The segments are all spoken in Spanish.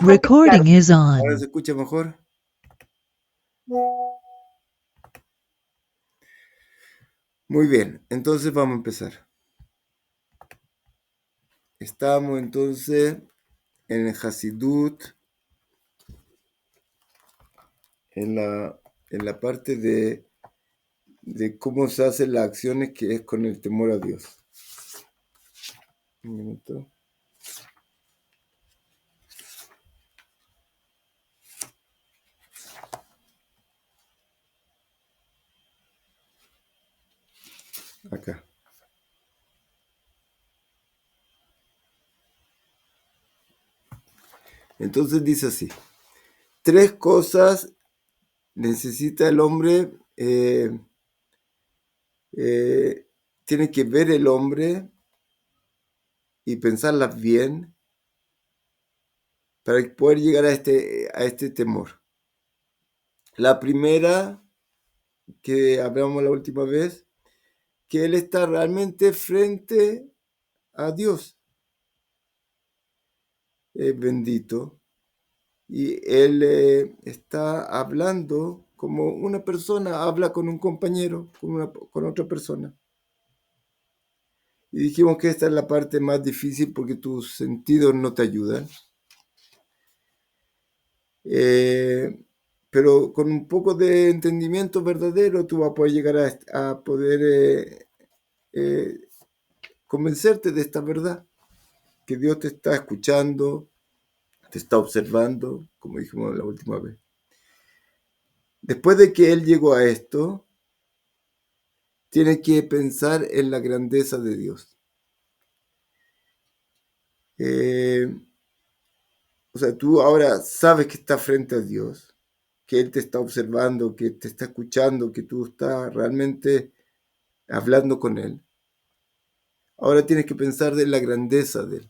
Recording is ¿Ahora on. se escucha mejor? Muy bien, entonces vamos a empezar. Estamos entonces en el Hasidut, en la parte de cómo se hacen las acciones, que es con el temor a Dios. Un minuto. Acá. Entonces dice así: 3 cosas necesita el hombre, tiene que ver el hombre y pensarlas bien para poder llegar a este temor. La primera, que hablamos la última vez, que él está realmente frente a Dios, es bendito, y él está hablando como una persona habla con un compañero, con otra persona. Y dijimos que esta es la parte más difícil porque tus sentidos no te ayudan. Pero con un poco de entendimiento verdadero tú vas a poder llegar a poder eh, convencerte de esta verdad, que Dios te está escuchando, te está observando, como dijimos la última vez. Después de que él llegó a esto, tiene que pensar en la grandeza de Dios. O sea, tú ahora sabes que estás frente a Dios, que Él te está observando, que te está escuchando, que tú estás realmente hablando con Él. Ahora tienes que pensar de la grandeza de Él.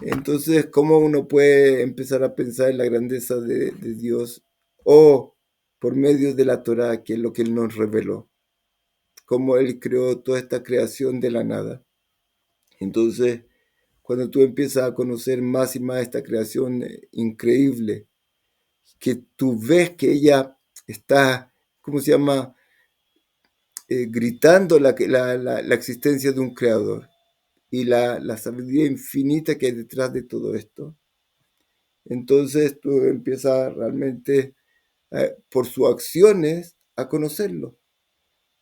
Entonces, ¿cómo uno puede empezar a pensar en la grandeza de Dios? O por medio de la Torá, que es lo que Él nos reveló. Cómo Él creó toda esta creación de la nada. Entonces, cuando tú empiezas a conocer más y más esta creación increíble, que tú ves que ella está, ¿cómo se llama? Gritando la existencia de un creador y la sabiduría infinita que hay detrás de todo esto. Entonces tú empiezas realmente por sus acciones a conocerlo,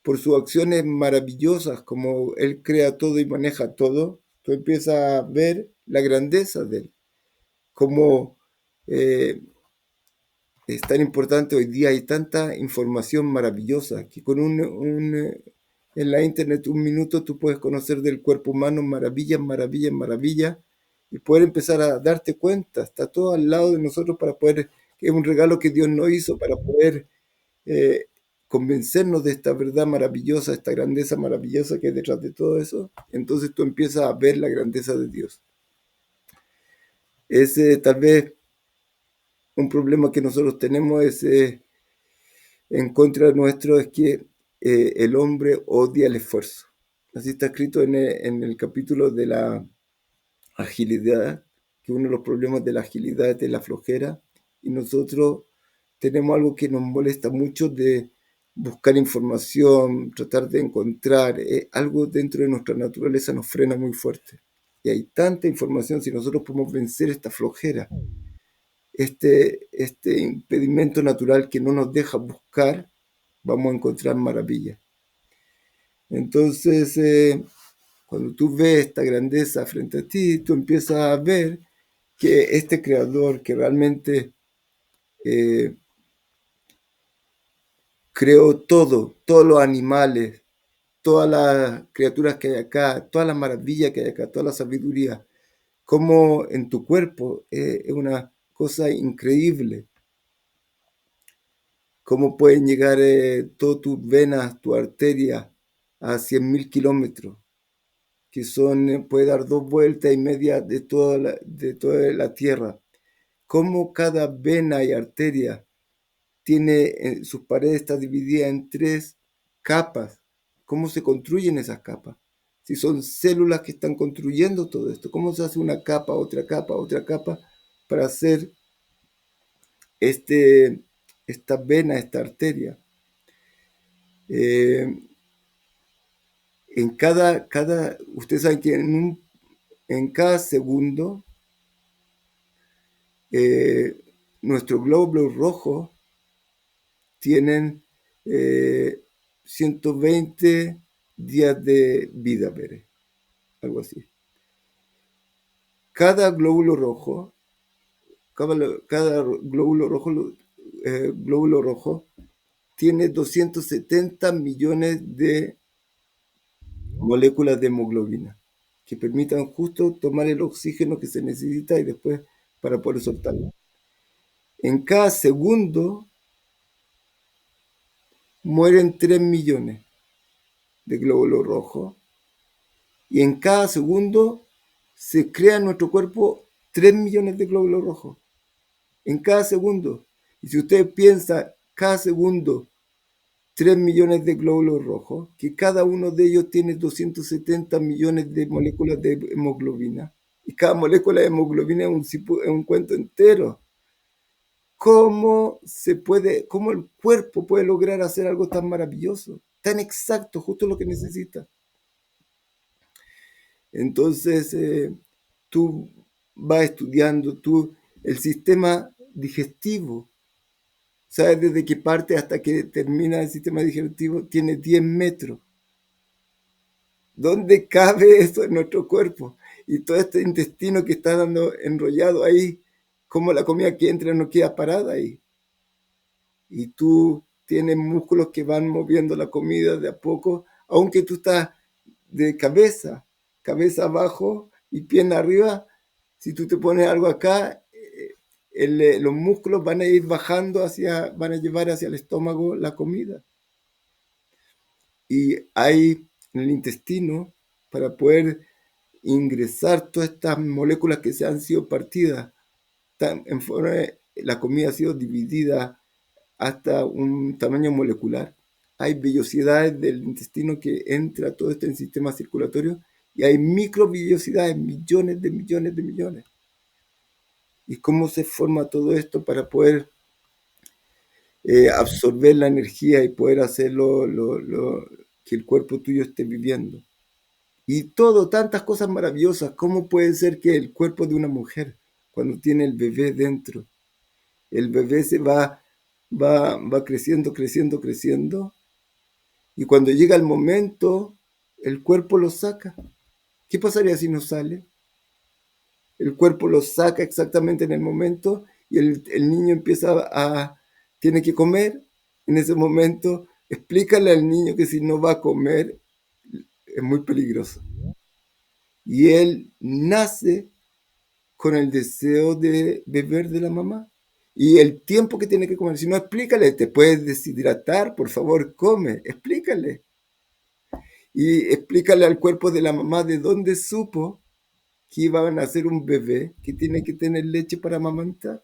por sus acciones maravillosas, como Él crea todo y maneja todo, tú empiezas a ver la grandeza de Él, como es tan importante hoy día, hay tanta información maravillosa que con en la internet un minuto tú puedes conocer del cuerpo humano maravillas, maravillas, maravillas y poder empezar a darte cuenta, está todo al lado de nosotros para poder, que es un regalo que Dios nos hizo para poder eh, convencernos de esta verdad maravillosa, esta grandeza maravillosa que hay detrás de todo eso. Entonces tú empiezas a ver la grandeza de Dios. Ese tal vez un problema que nosotros tenemos es en contra nuestro es que el hombre odia el esfuerzo. Así está escrito en el capítulo de la agilidad, que uno de los problemas de la agilidad es la flojera, y nosotros tenemos algo que nos molesta mucho de buscar información, tratar de encontrar, algo dentro de nuestra naturaleza nos frena muy fuerte. Y hay tanta información, si nosotros podemos vencer esta flojera, este impedimento natural que no nos deja buscar, vamos a encontrar maravillas. Entonces, cuando tú ves esta grandeza frente a ti, tú empiezas a ver que este creador que realmente eh, creó todo, todos los animales, todas las criaturas que hay acá, todas las maravillas que hay acá, toda la sabiduría, como en tu cuerpo es una cosa increíble. Cómo pueden llegar todas tus venas, tu arteria a 100.000 kilómetros, que son, puede dar 2 vueltas y media de toda la Tierra. Cómo cada vena y arteria tiene, sus paredes está dividida en 3 capas. ¿Cómo se construyen esas capas? si son células que están construyendo todo esto. ¿Cómo se hace una capa, otra capa para hacer esta vena, esta arteria? Ustedes saben que en cada segundo nuestros glóbulos rojos tienen 120 días de vida, Pérez, algo así. Cada glóbulo rojo, cada glóbulo rojo tiene 270 millones de moléculas de hemoglobina que permitan justo tomar el oxígeno que se necesita y después para poder soltarlo. En cada segundo mueren 3 millones de glóbulos rojos y en cada segundo se crea en nuestro cuerpo 3 millones de glóbulos rojos. En cada segundo. Y si usted piensa cada segundo 3 millones de glóbulos rojos, que cada uno de ellos tiene 270 millones de moléculas de hemoglobina, y cada molécula de hemoglobina es un cuento entero. ¿Cómo el cuerpo puede lograr hacer algo tan maravilloso, tan exacto, justo lo que necesita? Entonces, tú vas estudiando, el sistema digestivo, ¿sabes? Desde que parte hasta que termina el sistema digestivo, tiene 10 metros. ¿Dónde cabe eso en nuestro cuerpo? Y todo este intestino que está dando enrollado ahí, cómo la comida que entra no queda parada ahí. Y tú tienes músculos que van moviendo la comida de a poco, aunque tú estás de cabeza abajo y pierna arriba. Si tú te pones algo acá, los músculos van a ir bajando van a llevar hacia el estómago la comida. Y hay en el intestino, para poder ingresar todas estas moléculas que se han sido partidas, la comida ha sido dividida hasta un tamaño molecular. Hay vellosidades del intestino que entra todo esto en el sistema circulatorio y hay microvellosidades, millones de millones de millones. ¿Y cómo se forma todo esto para poder absorber la energía y poder hacer que el cuerpo tuyo esté viviendo? Y tantas cosas maravillosas. ¿Cómo puede ser que el cuerpo de una mujer, cuando tiene el bebé dentro, el bebé va creciendo, creciendo, creciendo, y cuando llega el momento, el cuerpo lo saca? ¿Qué pasaría si no sale? El cuerpo lo saca exactamente en el momento y el niño tiene que comer. En ese momento, explícale al niño que si no va a comer, es muy peligroso. Y él nace con el deseo de beber de la mamá. Y el tiempo que tiene que comer, si no, explícale, te puedes deshidratar, por favor, come, explícale. Y explícale al cuerpo de la mamá de dónde supo que iba a nacer un bebé que tiene que tener leche para amamantar.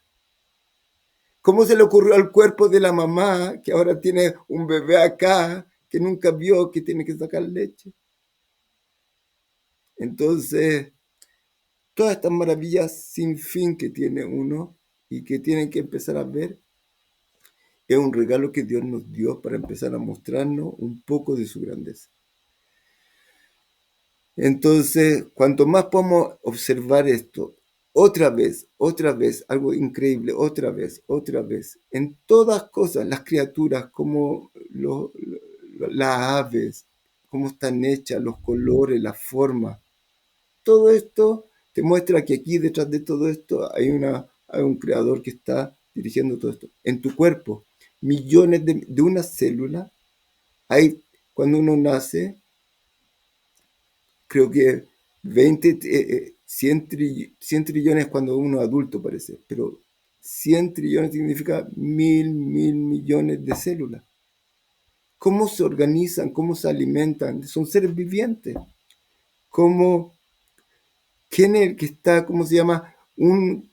¿Cómo se le ocurrió al cuerpo de la mamá que ahora tiene un bebé acá que nunca vio que tiene que sacar leche? Entonces, todas estas maravillas sin fin que tiene uno y que tienen que empezar a ver, es un regalo que Dios nos dio para empezar a mostrarnos un poco de su grandeza. Entonces, cuanto más podamos observar esto, otra vez, algo increíble, otra vez, en todas cosas, las criaturas, como las aves, cómo están hechas, los colores, las formas, todo esto te muestra que aquí detrás de todo esto hay un creador que está dirigiendo todo esto. En tu cuerpo, millones de una célula, cuando uno nace, creo que 100 trillones cuando uno es adulto parece, pero 100 trillones significa mil millones de células. ¿Cómo se organizan? ¿Cómo se alimentan? Son seres vivientes. ¿Quién es el que está, cómo se llama? En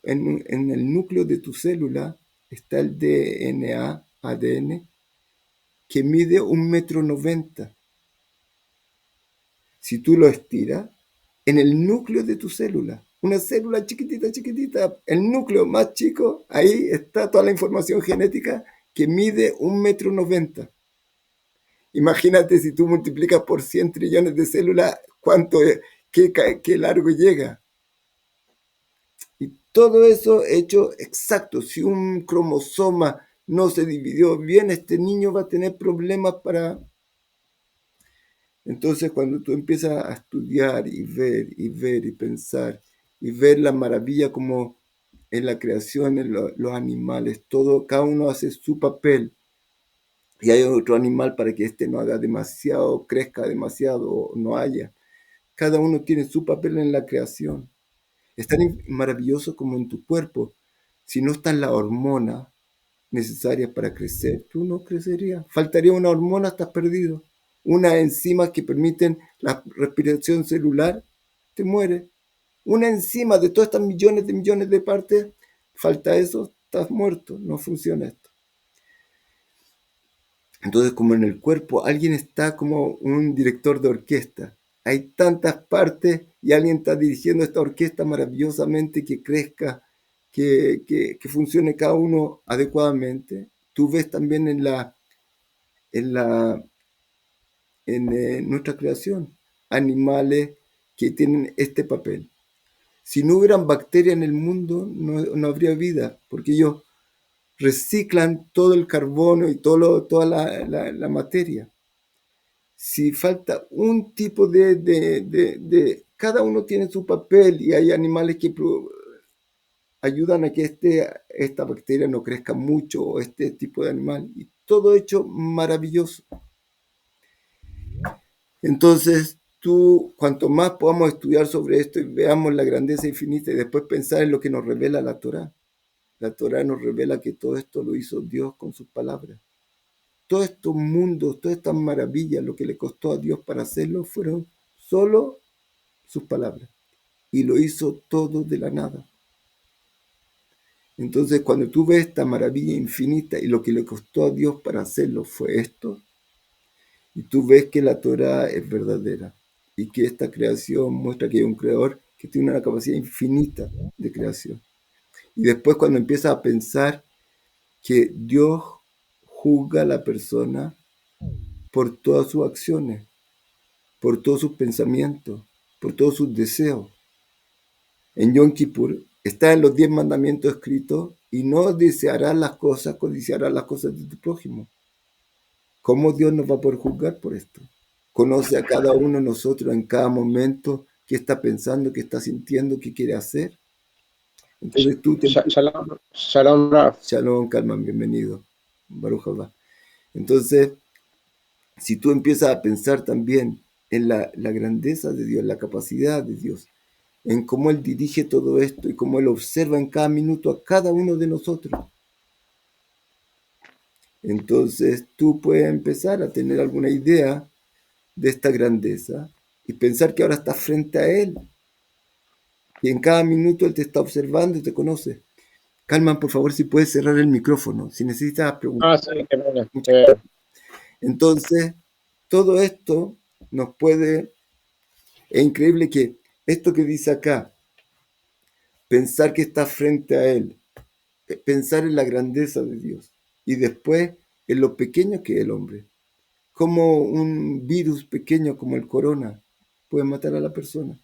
el núcleo de tu célula está el DNA, ADN, que mide 1,90 m. Si tú lo estiras, en el núcleo de tu célula, una célula chiquitita, chiquitita, el núcleo más chico, ahí está toda la información genética que mide 1,90 m. Imagínate si tú multiplicas por 100 trillones de células, cuánto es, qué largo llega. Y todo eso hecho exacto. Si un cromosoma no se dividió bien, este niño va a tener problemas para... Entonces, cuando tú empiezas a estudiar y ver y pensar y ver la maravilla como en la creación, en los animales, todo, cada uno hace su papel y hay otro animal para que este no haga demasiado, crezca demasiado o no haya. Cada uno tiene su papel en la creación. Es tan maravilloso como en tu cuerpo. Si no están las hormonas necesarias para crecer, tú no crecerías. Faltaría una hormona, estás perdido. Unas enzimas que permiten la respiración celular, te mueres. Una enzima de todas estas millones de partes, falta eso, estás muerto, no funciona esto. Entonces, como en el cuerpo, alguien está como un director de orquesta. Hay tantas partes y alguien está dirigiendo esta orquesta maravillosamente que crezca, que funcione cada uno adecuadamente. Tú ves también en, la, en nuestra creación animales que tienen este papel. Si no hubieran bacterias en el mundo, no habría vida, porque ellos reciclan todo el carbono y toda la materia. Si falta un tipo cada uno tiene su papel y hay animales que ayudan a que esta bacteria no crezca mucho o este tipo de animal. Y todo hecho maravilloso. Entonces, cuanto más podamos estudiar sobre esto y veamos la grandeza infinita y después pensar en lo que nos revela la Torá nos revela que todo esto lo hizo Dios con sus palabras. Todos estos mundos, todas estas maravillas, lo que le costó a Dios para hacerlo fueron solo sus palabras. Y lo hizo todo de la nada. Entonces, cuando tú ves esta maravilla infinita y lo que le costó a Dios para hacerlo fue esto, y tú ves que la Torah es verdadera y que esta creación muestra que hay un creador que tiene una capacidad infinita de creación. Y después cuando empiezas a pensar que Dios juzga a la persona por todas sus acciones, por todos sus pensamientos, por todos sus deseos. En Yom Kippur está en los 10 mandamientos escritos y no desearás las cosas, codiciarás las cosas de tu prójimo. ¿Cómo Dios nos va a poder juzgar por esto? Conoce a cada uno de nosotros en cada momento qué está pensando, qué está sintiendo, qué quiere hacer. Entonces tú te empiezas... Shalom, shalom, Raf. Shalom, Kalman, bienvenido. Baruch Haba. Entonces, si tú empiezas a pensar también en la grandeza de Dios, la capacidad de Dios, en cómo Él dirige todo esto y cómo Él observa en cada minuto a cada uno de nosotros, entonces tú puedes empezar a tener alguna idea de esta grandeza y pensar que ahora estás frente a Él y en cada minuto Él te está observando y te conoce. Calman, por favor, si puedes cerrar el micrófono, si necesitas preguntar. Sí, qué pena. Muchas gracias. Entonces, todo esto nos puede... Es increíble que esto que dice acá, pensar que está frente a Él, pensar en la grandeza de Dios y después en lo pequeño que es el hombre. Como un virus pequeño como el corona puede matar a la persona.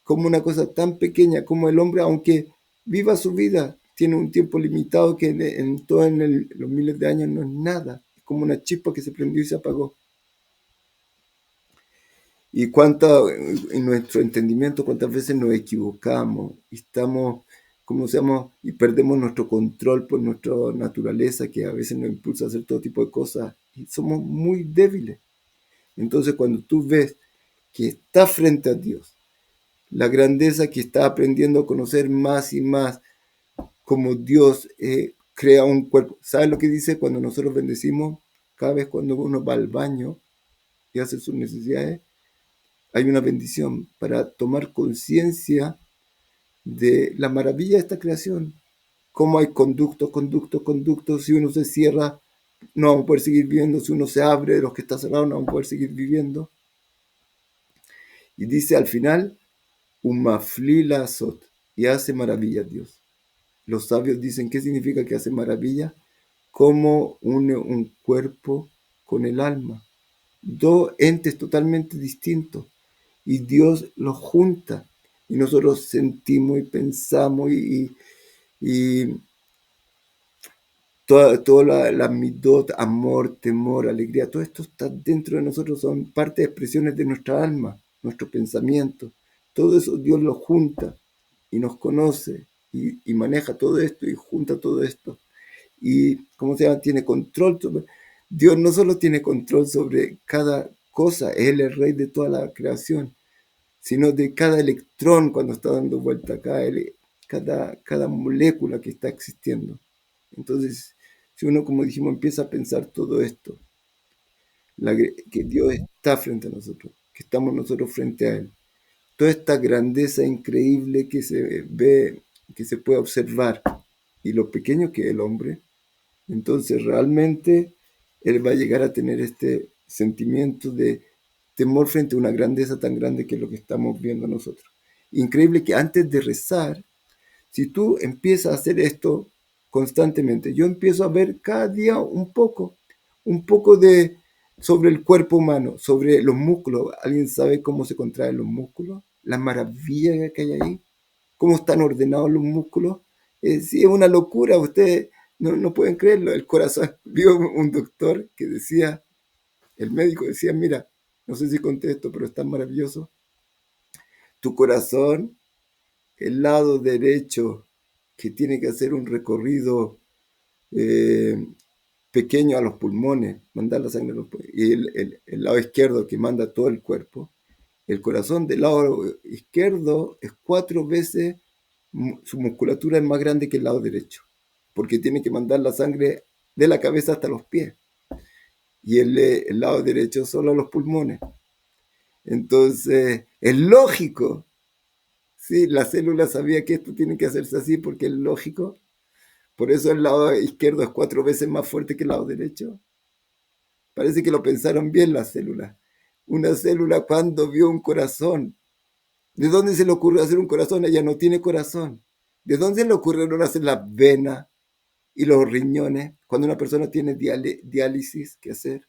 Como una cosa tan pequeña como el hombre, aunque viva su vida, tiene un tiempo limitado que los miles de años no es nada. Es como una chispa que se prendió y se apagó. Y en nuestro entendimiento, cuántas veces nos equivocamos y estamos, como seamos, y perdemos nuestro control por nuestra naturaleza, que a veces nos impulsa a hacer todo tipo de cosas, y somos muy débiles. Entonces, cuando tú ves que está frente a Dios, la grandeza que está aprendiendo a conocer más y más, como Dios crea un cuerpo. ¿Sabes lo que dice cuando nosotros bendecimos? Cada vez cuando uno va al baño y hace sus necesidades, hay una bendición para tomar conciencia de la maravilla de esta creación. Cómo hay conductos. Si uno se cierra, no vamos a poder seguir viviendo. Si uno se abre de los que está cerrado, no vamos a poder seguir viviendo. Y dice al final, Umaflila Azot, y hace maravillas Dios. Los sabios dicen, ¿qué significa que hace maravillas? Cómo une un cuerpo con el alma. Dos entes totalmente distintos. Y Dios los junta. Y nosotros sentimos y pensamos y toda la midot, amor, temor, alegría, todo esto está dentro de nosotros, son parte de expresiones de nuestra alma, nuestro pensamiento. Todo eso Dios lo junta y nos conoce y maneja todo esto y junta todo esto. Y, ¿cómo se llama? Tiene control sobre... Dios no solo tiene control sobre cada cosa, Él es el rey de toda la creación, sino de cada electrón cuando está dando vuelta acá, cada molécula que está existiendo. Entonces, si uno, como dijimos, empieza a pensar todo esto, que Dios está frente a nosotros, que estamos nosotros frente a Él, toda esta grandeza increíble que se ve, que se puede observar, y lo pequeño que es el hombre, entonces realmente Él va a llegar a tener este sentimiento de temor frente a una grandeza tan grande que es lo que estamos viendo nosotros. Increíble que antes de rezar, si tú empiezas a hacer esto constantemente, yo empiezo a ver cada día un poco de sobre el cuerpo humano, sobre los músculos. ¿Alguien sabe cómo se contraen los músculos? La maravilla que hay ahí, cómo están ordenados los músculos. Sí, es una locura, ustedes no pueden creerlo. El corazón, vio un doctor que decía, el médico decía, mira, no sé si conté esto, pero es tan maravilloso. Tu corazón, el lado derecho, que tiene que hacer un recorrido eh, pequeño a los pulmones, mandar la sangre a los pulmones, y el lado izquierdo que manda todo el cuerpo, el corazón del lado izquierdo es 4 veces, su musculatura es más grande que el lado derecho, porque tiene que mandar la sangre de la cabeza hasta los pies, y el lado derecho solo a los pulmones. Entonces, es lógico. Sí, la célula sabía que esto tiene que hacerse así porque es lógico. Por eso el lado izquierdo es 4 veces más fuerte que el lado derecho. Parece que lo pensaron bien las células. Una célula cuando vio un corazón, ¿de dónde se le ocurrió hacer un corazón? Ella no tiene corazón. ¿De dónde se le ocurrieron hacer las venas y los riñones cuando una persona tiene diálisis que hacer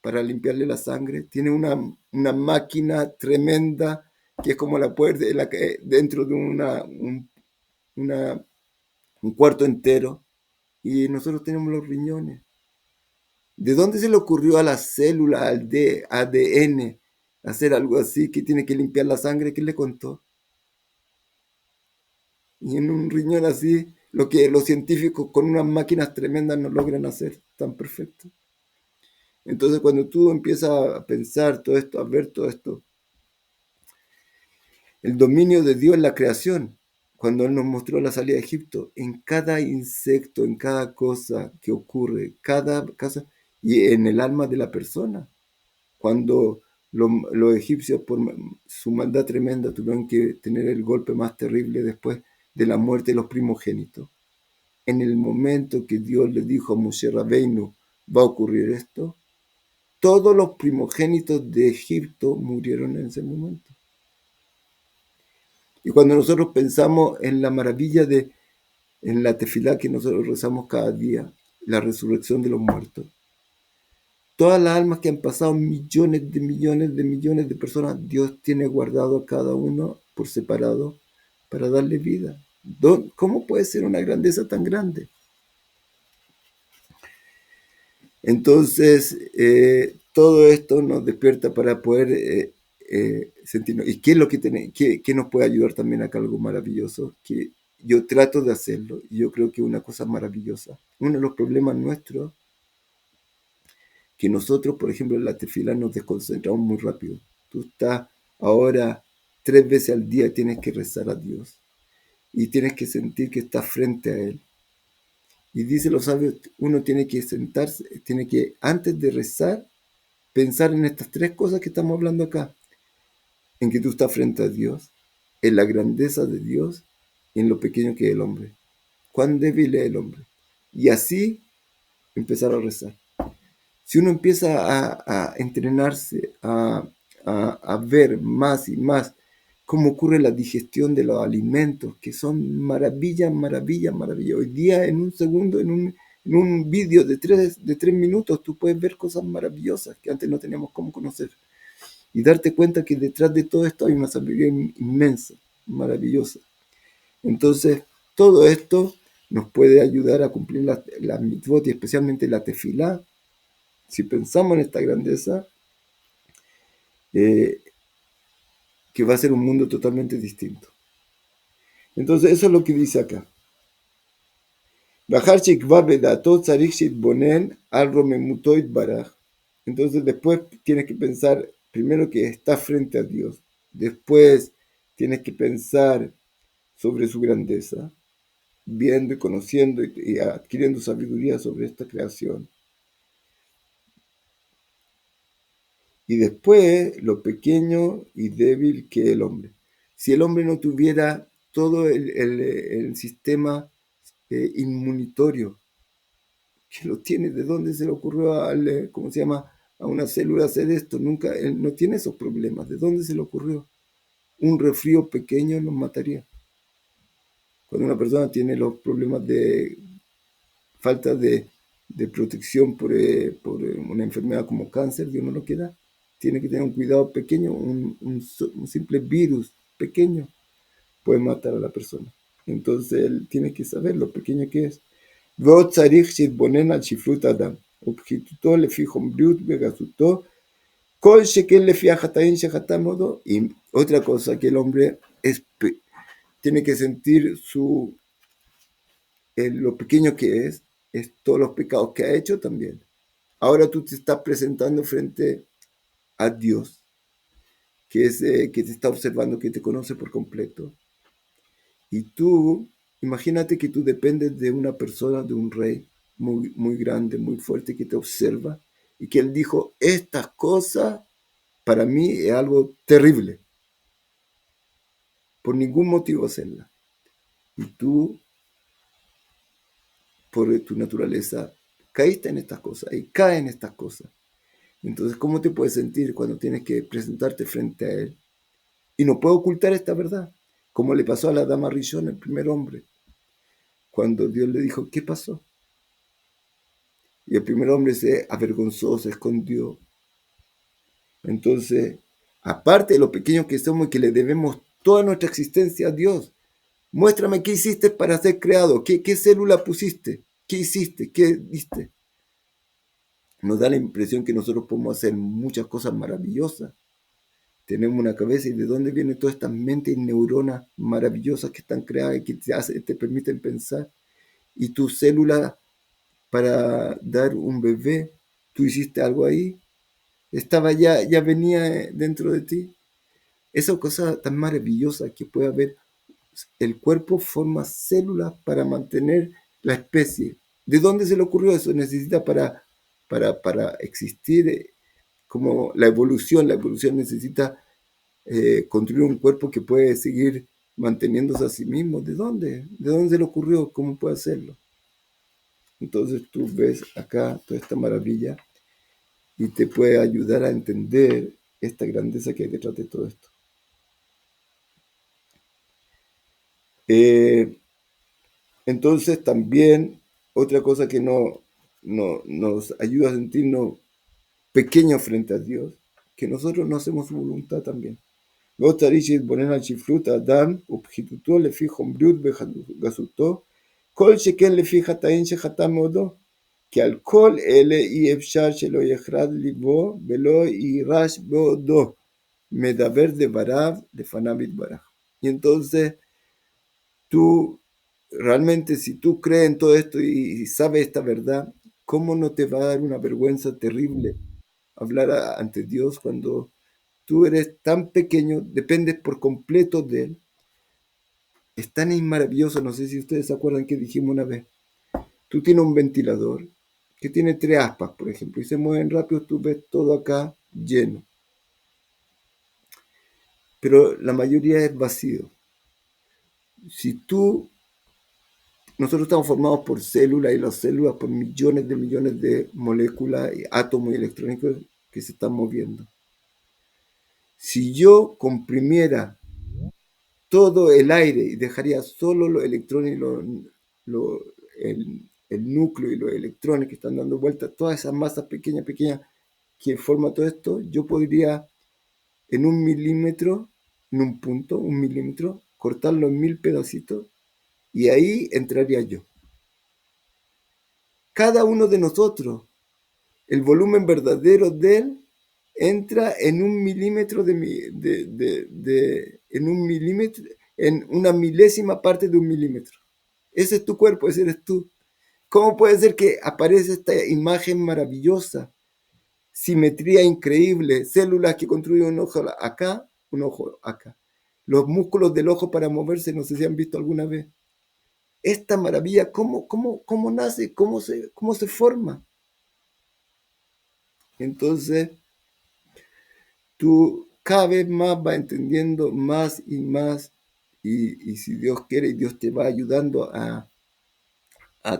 para limpiarle la sangre? Tiene una máquina tremenda que es como la puerta dentro de una, un cuarto entero, y nosotros tenemos los riñones. ¿De dónde se le ocurrió a la célula, al ADN, hacer algo así que tiene que limpiar la sangre? ¿Quién le contó? Y en un riñón así, lo que los científicos con unas máquinas tremendas no logran hacer tan perfecto. Entonces, cuando tú empiezas a pensar todo esto, a ver todo esto, el dominio de Dios en la creación, cuando Él nos mostró la salida de Egipto, en cada insecto, en cada cosa que ocurre, cada cosa, y en el alma de la persona. Cuando los egipcios, por su maldad tremenda, tuvieron que tener el golpe más terrible después de la muerte de los primogénitos. En el momento que Dios le dijo a Moshe Rabbeinu, va a ocurrir esto, todos los primogénitos de Egipto murieron en ese momento. Y cuando nosotros pensamos en la maravilla en la tefilá que nosotros rezamos cada día, la resurrección de los muertos, todas las almas que han pasado millones de personas, Dios tiene guardado a cada uno por separado para darle vida. ¿Cómo puede ser una grandeza tan grande? Entonces, todo esto nos despierta para poder sentirnos. ¿Y qué es lo que qué nos puede ayudar también acá? Algo maravilloso, que yo trato de hacerlo, y yo creo que es una cosa maravillosa. Uno de los problemas nuestros, que nosotros, por ejemplo, en la tefilá nos desconcentramos muy rápido. Tú estás ahora 3 veces al día, tienes que rezar a Dios, y tienes que sentir que estás frente a Él. Y dice los sabios, uno tiene que sentarse, tiene que, antes de rezar, pensar en estas 3 cosas que estamos hablando acá, en que tú estás frente a Dios, en la grandeza de Dios y en lo pequeño que es el hombre. Cuán débil es el hombre. Y así empezar a rezar. Si uno empieza a entrenarse, a ver más y más cómo ocurre la digestión de los alimentos, que son maravillas, maravillas, maravillas. Hoy día, en un segundo, en un vídeo de 3 minutos, tú puedes ver cosas maravillosas que antes no teníamos cómo conocer. Y darte cuenta que detrás de todo esto hay una sabiduría inmensa, maravillosa. Entonces, todo esto nos puede ayudar a cumplir la mitzvot y especialmente la tefilá. Si pensamos en esta grandeza, eh, que va a ser un mundo totalmente distinto. Entonces, eso es lo que dice acá. Entonces, después tienes que pensar, primero que estás frente a Dios. Después tienes que pensar sobre su grandeza, viendo y conociendo y adquiriendo sabiduría sobre esta creación. Y después lo pequeño y débil que es el hombre. Si el hombre no tuviera todo el sistema inmunitorio que lo tiene, ¿de dónde se le ocurrió ¿cómo se llama? A una célula hacer esto? Nunca, él no tiene esos problemas. ¿De dónde se le ocurrió? Un resfrío pequeño nos mataría. Cuando una persona tiene los problemas de falta de protección por una enfermedad como cáncer, Dios no lo quiera, tiene que tener un cuidado pequeño, un simple virus pequeño puede matar a la persona. Entonces él tiene que saber lo pequeño que es. ועוד צריך שיתבונן על שפלות אדם, ופחיתותו לפי חומריות וגסותו, כל שכן לפי החטאים שחטא מאודו. Y otra cosa que el hombre tiene que sentir lo pequeño que es todos los pecados que ha hecho también. Ahora tú te estás presentando frente a Dios, que te está observando, que te conoce por completo. Y tú, imagínate que tú dependes de una persona, de un rey muy, muy grande, muy fuerte, que te observa y que él dijo, estas cosas para mí es algo terrible, por ningún motivo hacerla. Y tú, por tu naturaleza, caíste en estas cosas y caes en estas cosas. Entonces, ¿cómo te puedes sentir cuando tienes que presentarte frente a él? Y no puede ocultar esta verdad, como le pasó a la dama Rishon, el primer hombre, cuando Dios le dijo, ¿qué pasó? Y el primer hombre se avergonzó, se escondió. Entonces, aparte de lo pequeño que somos y que le debemos toda nuestra existencia a Dios, muéstrame qué hiciste para ser creado, qué célula pusiste, qué hiciste, qué diste. Nos da la impresión que nosotros podemos hacer muchas cosas maravillosas. Tenemos una cabeza y de dónde vienen todas estas mentes y neuronas maravillosas que están creadas y que te permiten pensar. Y tu célula para dar un bebé, tú hiciste algo ahí, ya venía dentro de ti. Esa cosa tan maravillosa que puede haber, el cuerpo forma células para mantener la especie. ¿De dónde se le ocurrió eso? Necesita para existir como la evolución necesita construir un cuerpo que puede seguir manteniéndose a sí mismo. ¿De dónde? ¿De dónde se le ocurrió? ¿Cómo puede hacerlo? Entonces tú ves acá toda esta maravilla y te puede ayudar a entender esta grandeza que hay detrás de todo esto. Entonces también otra cosa que nos ayuda a sentirnos pequeños frente a Dios, que nosotros no hacemos su voluntad también. לא צריך להתבונן על שפלות האדם ופחיתותו לפי חומריות וגסותו, כל שכן לפי חטאים שחטא מאודו, כי על כל אלה אי אפשר שלא יחרד ליבו ולא יירש בעודו, מדבר דבריו לפניו יתברך. Y entonces tú, realmente si tú crees en todo esto y sabes esta verdad, ¿cómo no te va a dar una vergüenza terrible hablar ante Dios cuando tú eres tan pequeño, dependes por completo de Él? Es tan maravilloso, no sé si ustedes se acuerdan que dijimos una vez, tú tienes un ventilador que tiene 3 aspas, por ejemplo, y se mueven rápido, tú ves todo acá lleno, pero la mayoría es vacío. Si tú, nosotros estamos formados por células y las células por millones de moléculas, y átomos y electrónicos que se están moviendo. Si yo comprimiera todo el aire y dejaría solo los electrones y el núcleo y los electrones que están dando vueltas, todas esas masas pequeñas, pequeñas que forman todo esto, yo podría en un milímetro, en un punto, un milímetro, cortarlo en 1000 pedacitos y ahí entraría yo. Cada uno de nosotros, el volumen verdadero de él entra en un milímetro en un milímetro, en una milésima parte de un milímetro. Ese es tu cuerpo, ese eres tú. ¿Cómo puede ser que aparece esta imagen maravillosa, simetría increíble, células que construyen un ojo acá, un ojo acá? Los músculos del ojo para moverse, no sé si han visto alguna vez. Esta maravilla, ¿cómo nace? ¿Cómo se forma? Entonces, tú cada vez más vas entendiendo más y más, y si Dios quiere y Dios te va ayudando a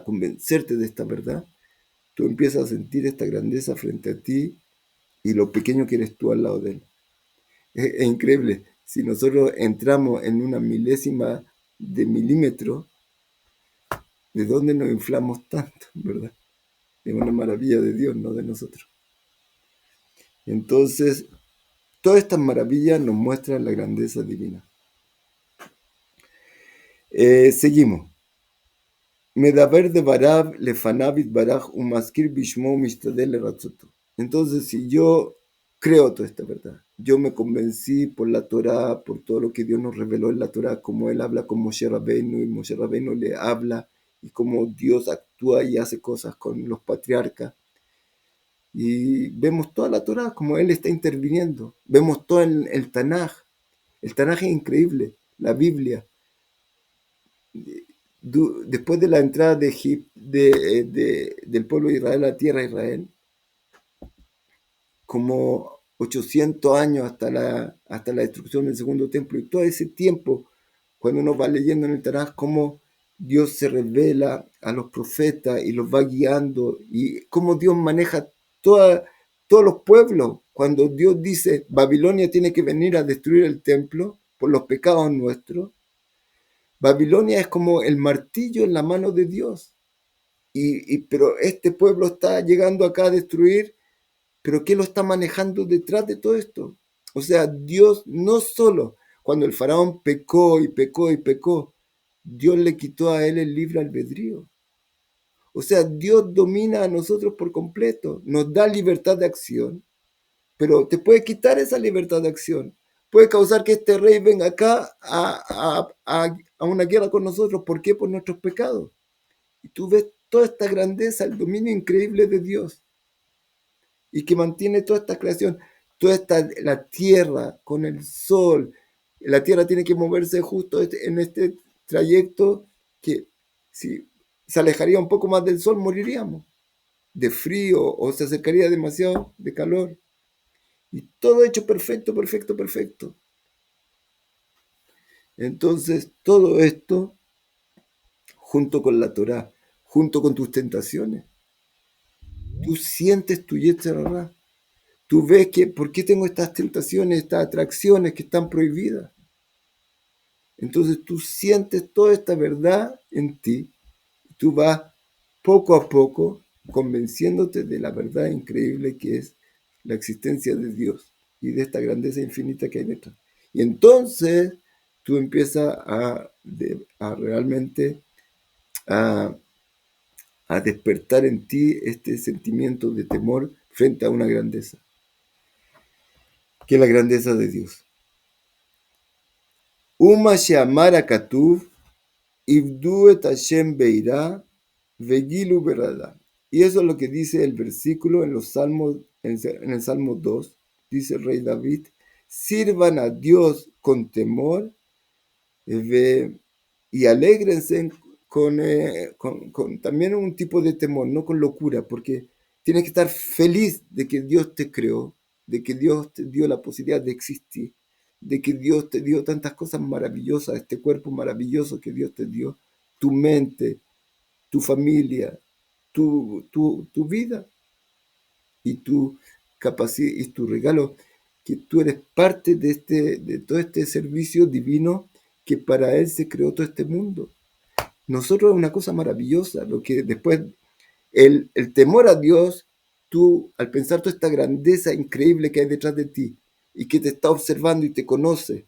convencerte de esta verdad, tú empiezas a sentir esta grandeza frente a ti y lo pequeño que eres tú al lado de él. Es increíble. Si nosotros entramos en una milésima de milímetro, ¿de dónde nos inflamos tanto, verdad? Es una maravilla de Dios, no de nosotros. Entonces, todas estas maravillas nos muestran la grandeza divina. Seguimos. Medaber de Barab lefanavit baraj umaskir bishmo mishtadel leratzoto. Entonces, si yo creo toda esta verdad, yo me convencí por la Torá, por todo lo que Dios nos reveló en la Torá, como Él habla con Moshe Rabbeinu y Moshe Rabbeinu le habla, y cómo Dios actúa y hace cosas con los patriarcas. Y vemos toda la Torá, como Él está interviniendo. Vemos todo en el Tanaj. El Tanaj es increíble, la Biblia. Después de la entrada del pueblo de Israel a la tierra de Israel, como 800 años hasta la destrucción del segundo templo, y todo ese tiempo, cuando uno va leyendo en el Tanaj, cómo Dios se revela a los profetas y los va guiando, y cómo Dios maneja todos los pueblos. Cuando Dios dice, Babilonia tiene que venir a destruir el templo por los pecados nuestros, Babilonia es como el martillo en la mano de Dios. Pero este pueblo está llegando acá a destruir, pero ¿qué lo está manejando detrás de todo esto? O sea, Dios no solo cuando el faraón pecó y pecó y pecó, Dios le quitó a él el libre albedrío. O sea, Dios domina a nosotros por completo, nos da libertad de acción, pero te puede quitar esa libertad de acción. Puede causar que este rey venga acá a una guerra con nosotros. ¿Por qué? Por nuestros pecados. Y tú ves toda esta grandeza, el dominio increíble de Dios y que mantiene toda esta creación, la tierra con el sol. La tierra tiene que moverse justo en este trayecto que si se alejaría un poco más del sol moriríamos de frío o se acercaría demasiado de calor. Y todo hecho perfecto, perfecto, perfecto. Entonces, todo esto junto con la Torá, junto con tus tentaciones, tú sientes tu Yetzer Hará. Tú ves que, ¿por qué tengo estas tentaciones, estas atracciones que están prohibidas? Entonces tú sientes toda esta verdad en ti. Tú vas poco a poco convenciéndote de la verdad increíble que es la existencia de Dios y de esta grandeza infinita que hay detrás. Y entonces tú empiezas a realmente a, a despertar en ti este sentimiento de temor frente a una grandeza, que es la grandeza de Dios. Uma she'amar hakatuv, ibdu et Hashem beirá, vegilu berada. Y eso es lo que dice el versículo en los Salmos, en el Salmo 2, dice el rey David, sirvan a Dios con temor y alégrense con también un tipo de temor, no con locura, porque tienes que estar feliz de que Dios te creó, de que Dios te dio la posibilidad de existir, de que Dios te dio tantas cosas maravillosas, este cuerpo maravilloso que Dios te dio, tu mente, tu familia, tu vida y tu capacidad y tu regalo. que tú eres parte de todo este servicio divino que para Él se creó todo este mundo. Nosotros es una cosa maravillosa, lo que después el temor a Dios, tú al pensar toda esta grandeza increíble que hay detrás de ti y que te está observando y te conoce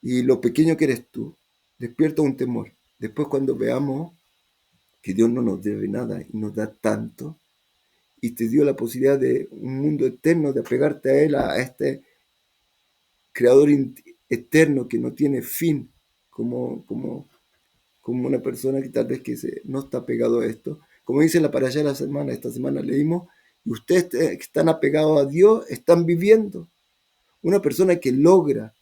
y lo pequeño que eres tú, despierta un temor. Después cuando veamos que Dios no nos debe nada y nos da tanto y te dio la posibilidad de un mundo eterno, de apegarte a Él, a este creador eterno que no tiene fin, como una persona que tal vez no está apegado a esto. Como dice la parashá de la semana, esta semana leímos, y ustedes que están apegados a Dios, están viviendo. Una persona que logra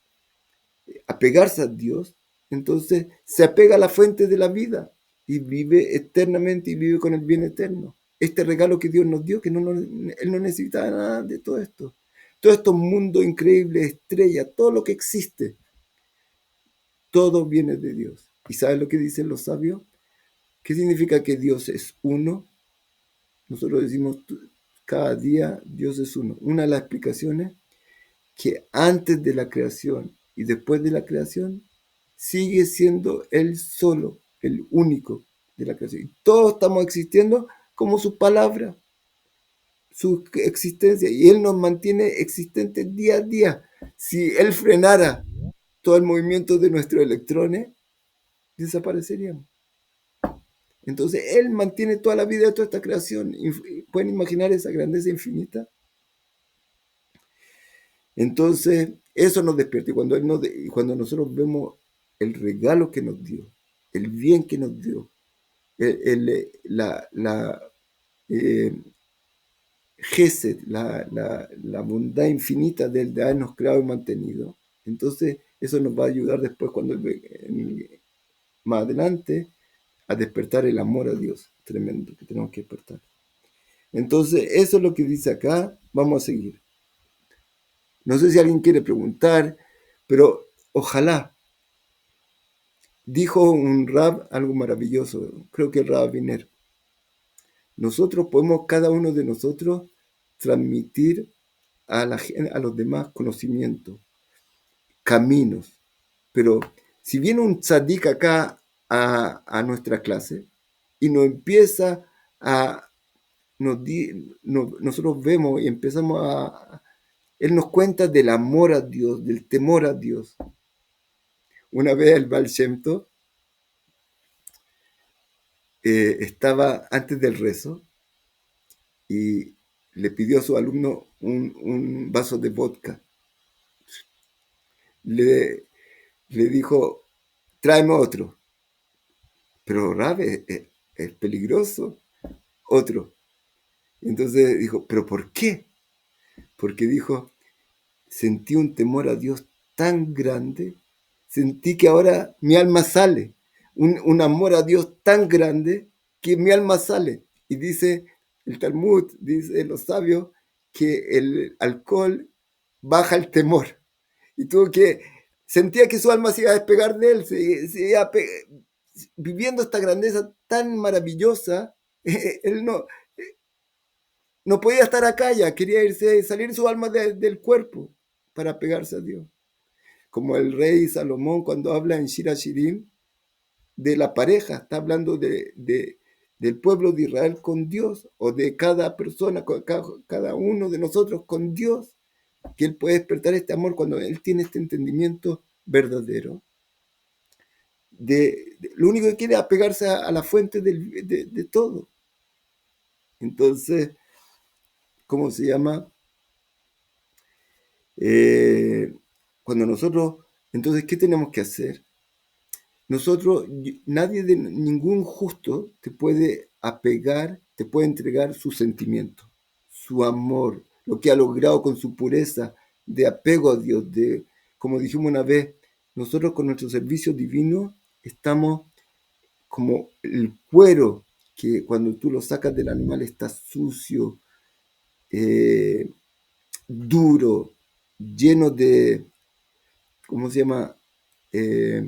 apegarse a Dios, entonces se apega a la fuente de la vida y vive eternamente y vive con el bien eterno. Este regalo que Dios nos dio, que Él no necesitaba nada de todo esto. Todo estos mundos increíbles, estrellas, todo lo que existe, todo viene de Dios. ¿Y sabes lo que dicen los sabios? ¿Qué significa que Dios es uno? Nosotros decimos cada día Dios es uno. Una de las explicaciones que antes de la creación y después de la creación sigue siendo Él solo, el único de la creación. Y todos estamos existiendo como su palabra, su existencia, y Él nos mantiene existentes día a día. Si Él frenara todo el movimiento de nuestros electrones, desapareceríamos. Entonces Él mantiene toda la vida de toda esta creación. ¿Pueden imaginar esa grandeza infinita? Entonces, eso nos despierta. Y cuando nosotros vemos el regalo que nos dio, el bien que nos dio, la eh, gesed, la bondad infinita de habernos creado y mantenido, entonces eso nos va a ayudar después, más adelante, a despertar el amor a Dios tremendo que tenemos que despertar. Entonces, eso es lo que dice acá. Vamos a seguir. No sé si alguien quiere preguntar, pero ojalá. Dijo un rab algo maravilloso, creo que el rab Viner. Nosotros podemos, cada uno de nosotros, transmitir a los demás conocimiento, caminos. Pero si viene un tzadik acá a nuestra clase y nos empieza a, nosotros vemos y empezamos él nos cuenta del amor a Dios, del temor a Dios. Una vez el Baal Shem Tov, estaba antes del rezo y le pidió a su alumno un vaso de vodka. Le, le dijo, tráeme otro. Pero Rab es peligroso. Otro. Entonces dijo, ¿pero por qué? Porque dijo, sentí un temor a Dios tan grande, sentí que ahora mi alma sale, un amor a Dios tan grande que mi alma sale. Y dice el Talmud, dice los sabios, que el alcohol baja el temor. Y tuvo que, sentía que su alma se iba a despegar de él, viviendo esta grandeza tan maravillosa, él no podía estar acá ya, quería irse, salir su alma del cuerpo para pegarse a Dios. Como el rey Salomón cuando habla en Shira Shirim de la pareja, está hablando del pueblo de Israel con Dios, o de cada persona, cada uno de nosotros con Dios, que Él puede despertar este amor cuando Él tiene este entendimiento verdadero. Lo único que quiere es apegarse a la fuente de todo. Entonces, ¿cómo se llama? Eh, Cuando nosotros, entonces, ¿qué tenemos que hacer? Nosotros, nadie de ningún justo te puede apegar, te puede entregar su sentimiento, su amor, lo que ha logrado con su pureza de apego a Dios, como dijimos una vez, nosotros con nuestro servicio divino estamos como el cuero que cuando tú lo sacas del animal está sucio, eh, duro, lleno de, ¿cómo se llama? Eh,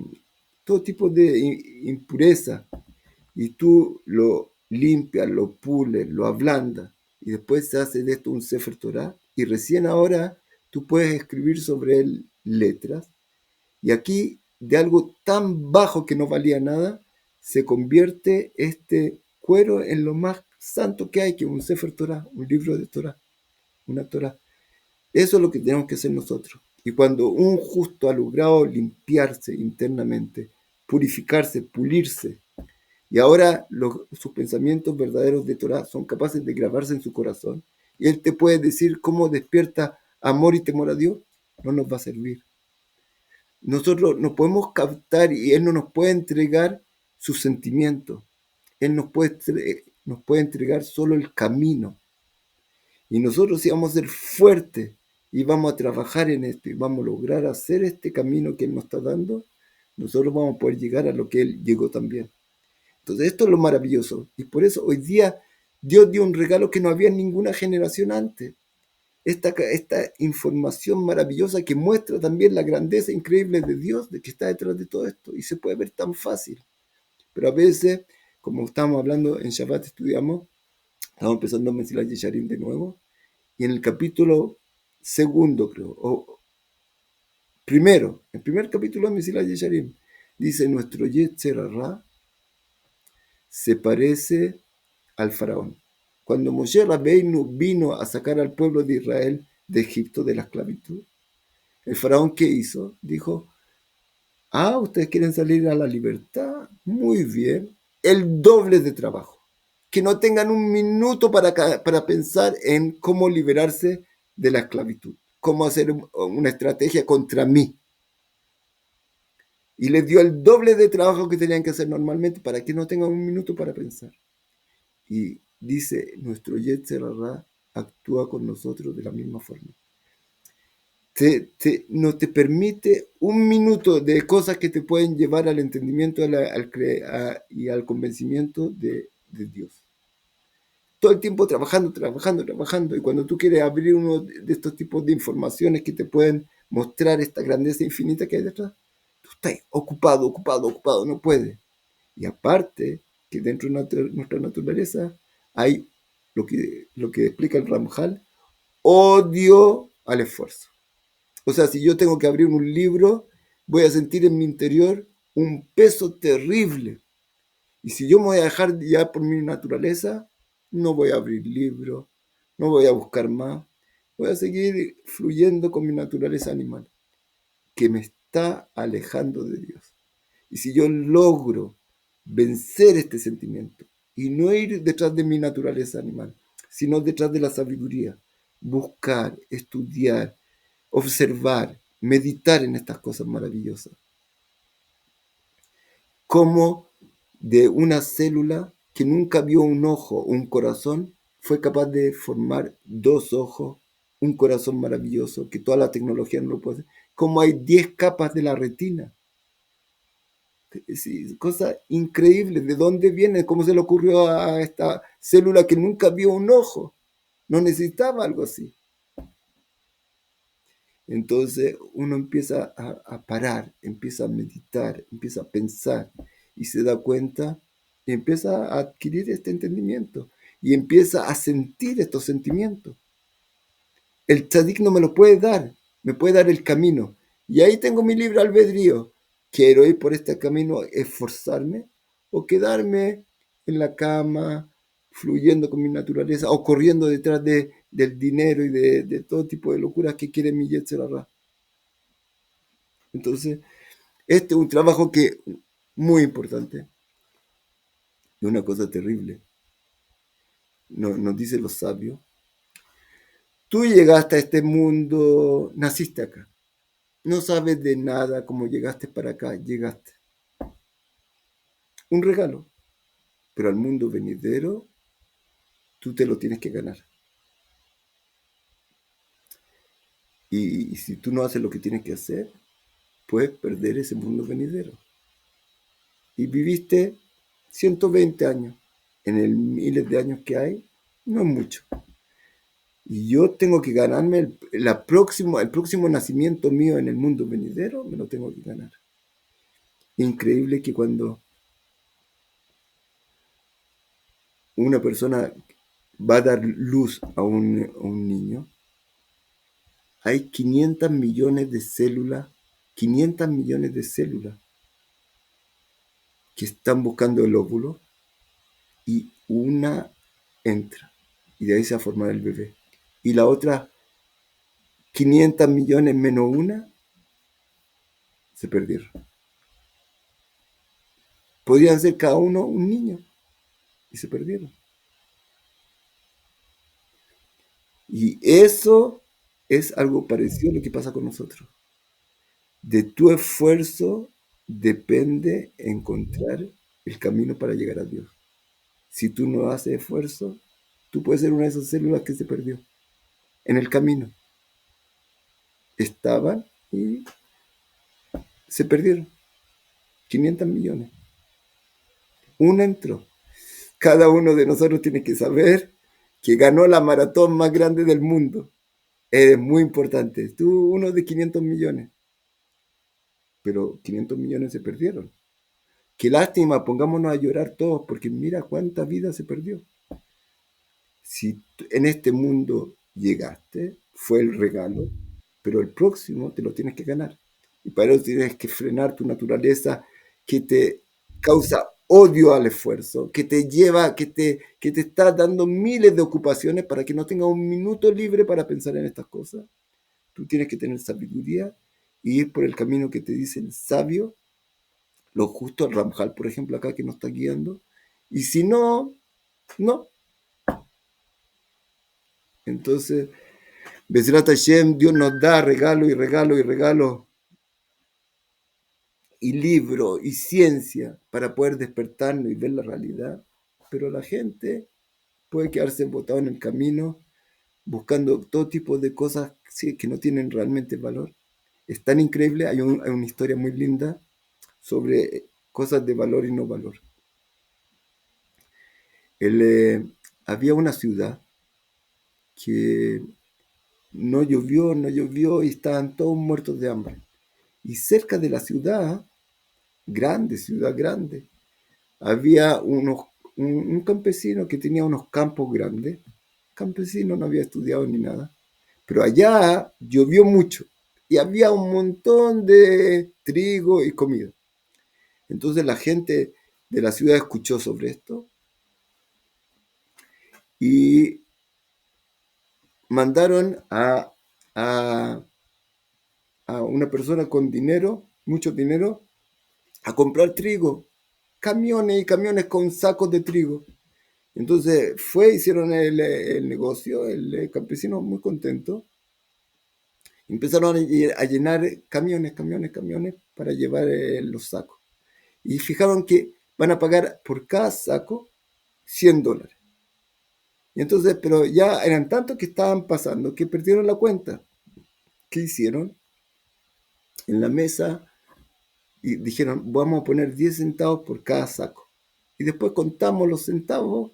Todo tipo de impureza, y tú lo limpias, lo pules, lo ablandas. y después se hace de esto un Sefer Torah, y recién ahora tú puedes escribir sobre él letras, y aquí de algo tan bajo que no valía nada, se convierte este cuero en lo más santo que hay, que es un Sefer Torah, un libro de Torah, una Torah. Eso es lo que tenemos que hacer nosotros. Y cuando un justo ha logrado limpiarse internamente, purificarse, pulirse, y ahora sus pensamientos verdaderos de Torah son capaces de grabarse en su corazón, y él te puede decir cómo despierta amor y temor a Dios, no nos va a servir. Nosotros no podemos captar y él no nos puede entregar sus sentimientos. Él nos puede entregar solo el camino. Y nosotros sí vamos a ser fuertes y vamos a trabajar en esto y vamos a lograr hacer este camino que Él nos está dando, nosotros vamos a poder llegar a lo que Él llegó también. Entonces esto es lo maravilloso. Y por eso hoy día Dios dio un regalo que no había en ninguna generación antes. Esta información maravillosa que muestra también la grandeza increíble de Dios, de que está detrás de todo esto. Y se puede ver tan fácil. Pero a veces, como estamos hablando en Shabbat, estamos empezando a mencionar Yesharim de nuevo, y en el capítulo segundo, creo, o primero, el primer capítulo de Mesilat Yesharim, dice: nuestro Yetzer Hara se parece al faraón. Cuando Moshe Rabbeinu vino a sacar al pueblo de Israel de Egipto, de la esclavitud, el faraón, ¿qué hizo? Dijo: ustedes quieren salir a la libertad, muy bien, el doble de trabajo. Que no tengan un minuto para pensar en cómo liberarse de la esclavitud, cómo hacer una estrategia contra mí. Y les dio el doble de trabajo que tenían que hacer normalmente para que no tengan un minuto para pensar. Y dice: nuestro Yetzer Hara actúa con nosotros de la misma forma. No te permite un minuto de cosas que te pueden llevar al entendimiento y al convencimiento de Dios. Todo el tiempo trabajando, trabajando, trabajando. Y cuando tú quieres abrir uno de estos tipos de informaciones que te pueden mostrar esta grandeza infinita que hay detrás, tú estás ocupado, ocupado, ocupado, no puedes. Y aparte, que dentro de nuestra naturaleza hay lo que explica el Ramjal: odio al esfuerzo. O sea, si yo tengo que abrir un libro, voy a sentir en mi interior un peso terrible. Y si yo me voy a dejar ya por mi naturaleza, no voy a abrir libros, no voy a buscar más, voy a seguir fluyendo con mi naturaleza animal, que me está alejando de Dios. Y si yo logro vencer este sentimiento y no ir detrás de mi naturaleza animal, sino detrás de la sabiduría, buscar, estudiar, observar, meditar en estas cosas maravillosas, como de una célula que nunca vio un ojo, un corazón, fue capaz de formar dos ojos, un corazón maravilloso, que toda la tecnología no lo puede hacer, como hay 10 capas de la retina. Sí, cosa increíble. ¿De dónde viene? ¿Cómo se le ocurrió a esta célula que nunca vio un ojo? No necesitaba algo así. Entonces uno empieza a parar, empieza a meditar, empieza a pensar y se da cuenta y empieza a adquirir este entendimiento y empieza a sentir estos sentimientos. El tzadik no me lo puede dar, me puede dar el camino. Y ahí tengo mi libre albedrío. ¿Quiero ir por este camino, esforzarme, o quedarme en la cama, fluyendo con mi naturaleza, o corriendo detrás del dinero y de todo tipo de locuras que quiere mi Yetzer Hara? Entonces, este es un trabajo que muy importante y una cosa terrible. Nos dicen los sabios: tú llegaste a este mundo, naciste acá. No sabes de nada cómo llegaste para acá, llegaste. Un regalo. Pero al mundo venidero, tú te lo tienes que ganar. Y si tú no haces lo que tienes que hacer, puedes perder ese mundo venidero. Y viviste 120 años. En el miles de años que hay, no es mucho. Y yo tengo que ganarme el próximo nacimiento mío en el mundo venidero, me lo tengo que ganar. Increíble que cuando una persona va a dar luz a un niño, hay 500 millones de células, 500 millones de células que están buscando el óvulo y una entra y de ahí se va a formar el bebé. Y la otra 500 millones menos una se perdieron. Podrían ser cada uno un niño y se perdieron. Y eso es algo parecido a lo que pasa con nosotros. De tu esfuerzo depende encontrar el camino para llegar a Dios. Si tú no haces esfuerzo, tú puedes ser una de esas células que se perdió en el camino. Estaban y se perdieron. 500 millones. Una entró. Cada uno de nosotros tiene que saber que ganó la maratón más grande del mundo. Es muy importante. Tú, uno de 500 millones. Pero 500 millones se perdieron. Qué lástima, pongámonos a llorar todos, porque mira cuánta vida se perdió. Si en este mundo llegaste, fue el regalo, pero el próximo te lo tienes que ganar. Y para eso tienes que frenar tu naturaleza que te causa odio al esfuerzo, que te lleva, que te está dando miles de ocupaciones para que no tengas un minuto libre para pensar en estas cosas. Tú tienes que tener sabiduría y ir por el camino que te dice el sabio, lo justo, el Ramjal, por ejemplo, acá que nos está guiando. Y si no, no. Entonces, Bezrat Hashem, Dios nos da regalo y regalo y regalo y libro y ciencia para poder despertarnos y ver la realidad. Pero la gente puede quedarse botado en el camino buscando todo tipo de cosas sí, que no tienen realmente valor. Es tan increíble, hay una historia muy linda sobre cosas de valor y no valor. Había una ciudad que no llovió y estaban todos muertos de hambre. Y cerca de la ciudad grande, había un campesino que tenía unos campos grandes. Campesino, no había estudiado ni nada. Pero allá llovió mucho y había un montón de trigo y comida. Entonces la gente de la ciudad escuchó sobre esto y mandaron a, a una persona con dinero, mucho dinero, a comprar trigo, camiones y camiones con sacos de trigo. Entonces hicieron el negocio, el campesino muy contento, empezaron a llenar camiones para llevar los sacos. Y fijaron que van a pagar por cada saco $100. Y entonces, pero ya eran tantos que estaban pasando que perdieron la cuenta. ¿Qué hicieron? En la mesa y dijeron, vamos a poner 10 centavos por cada saco. Y después contamos los centavos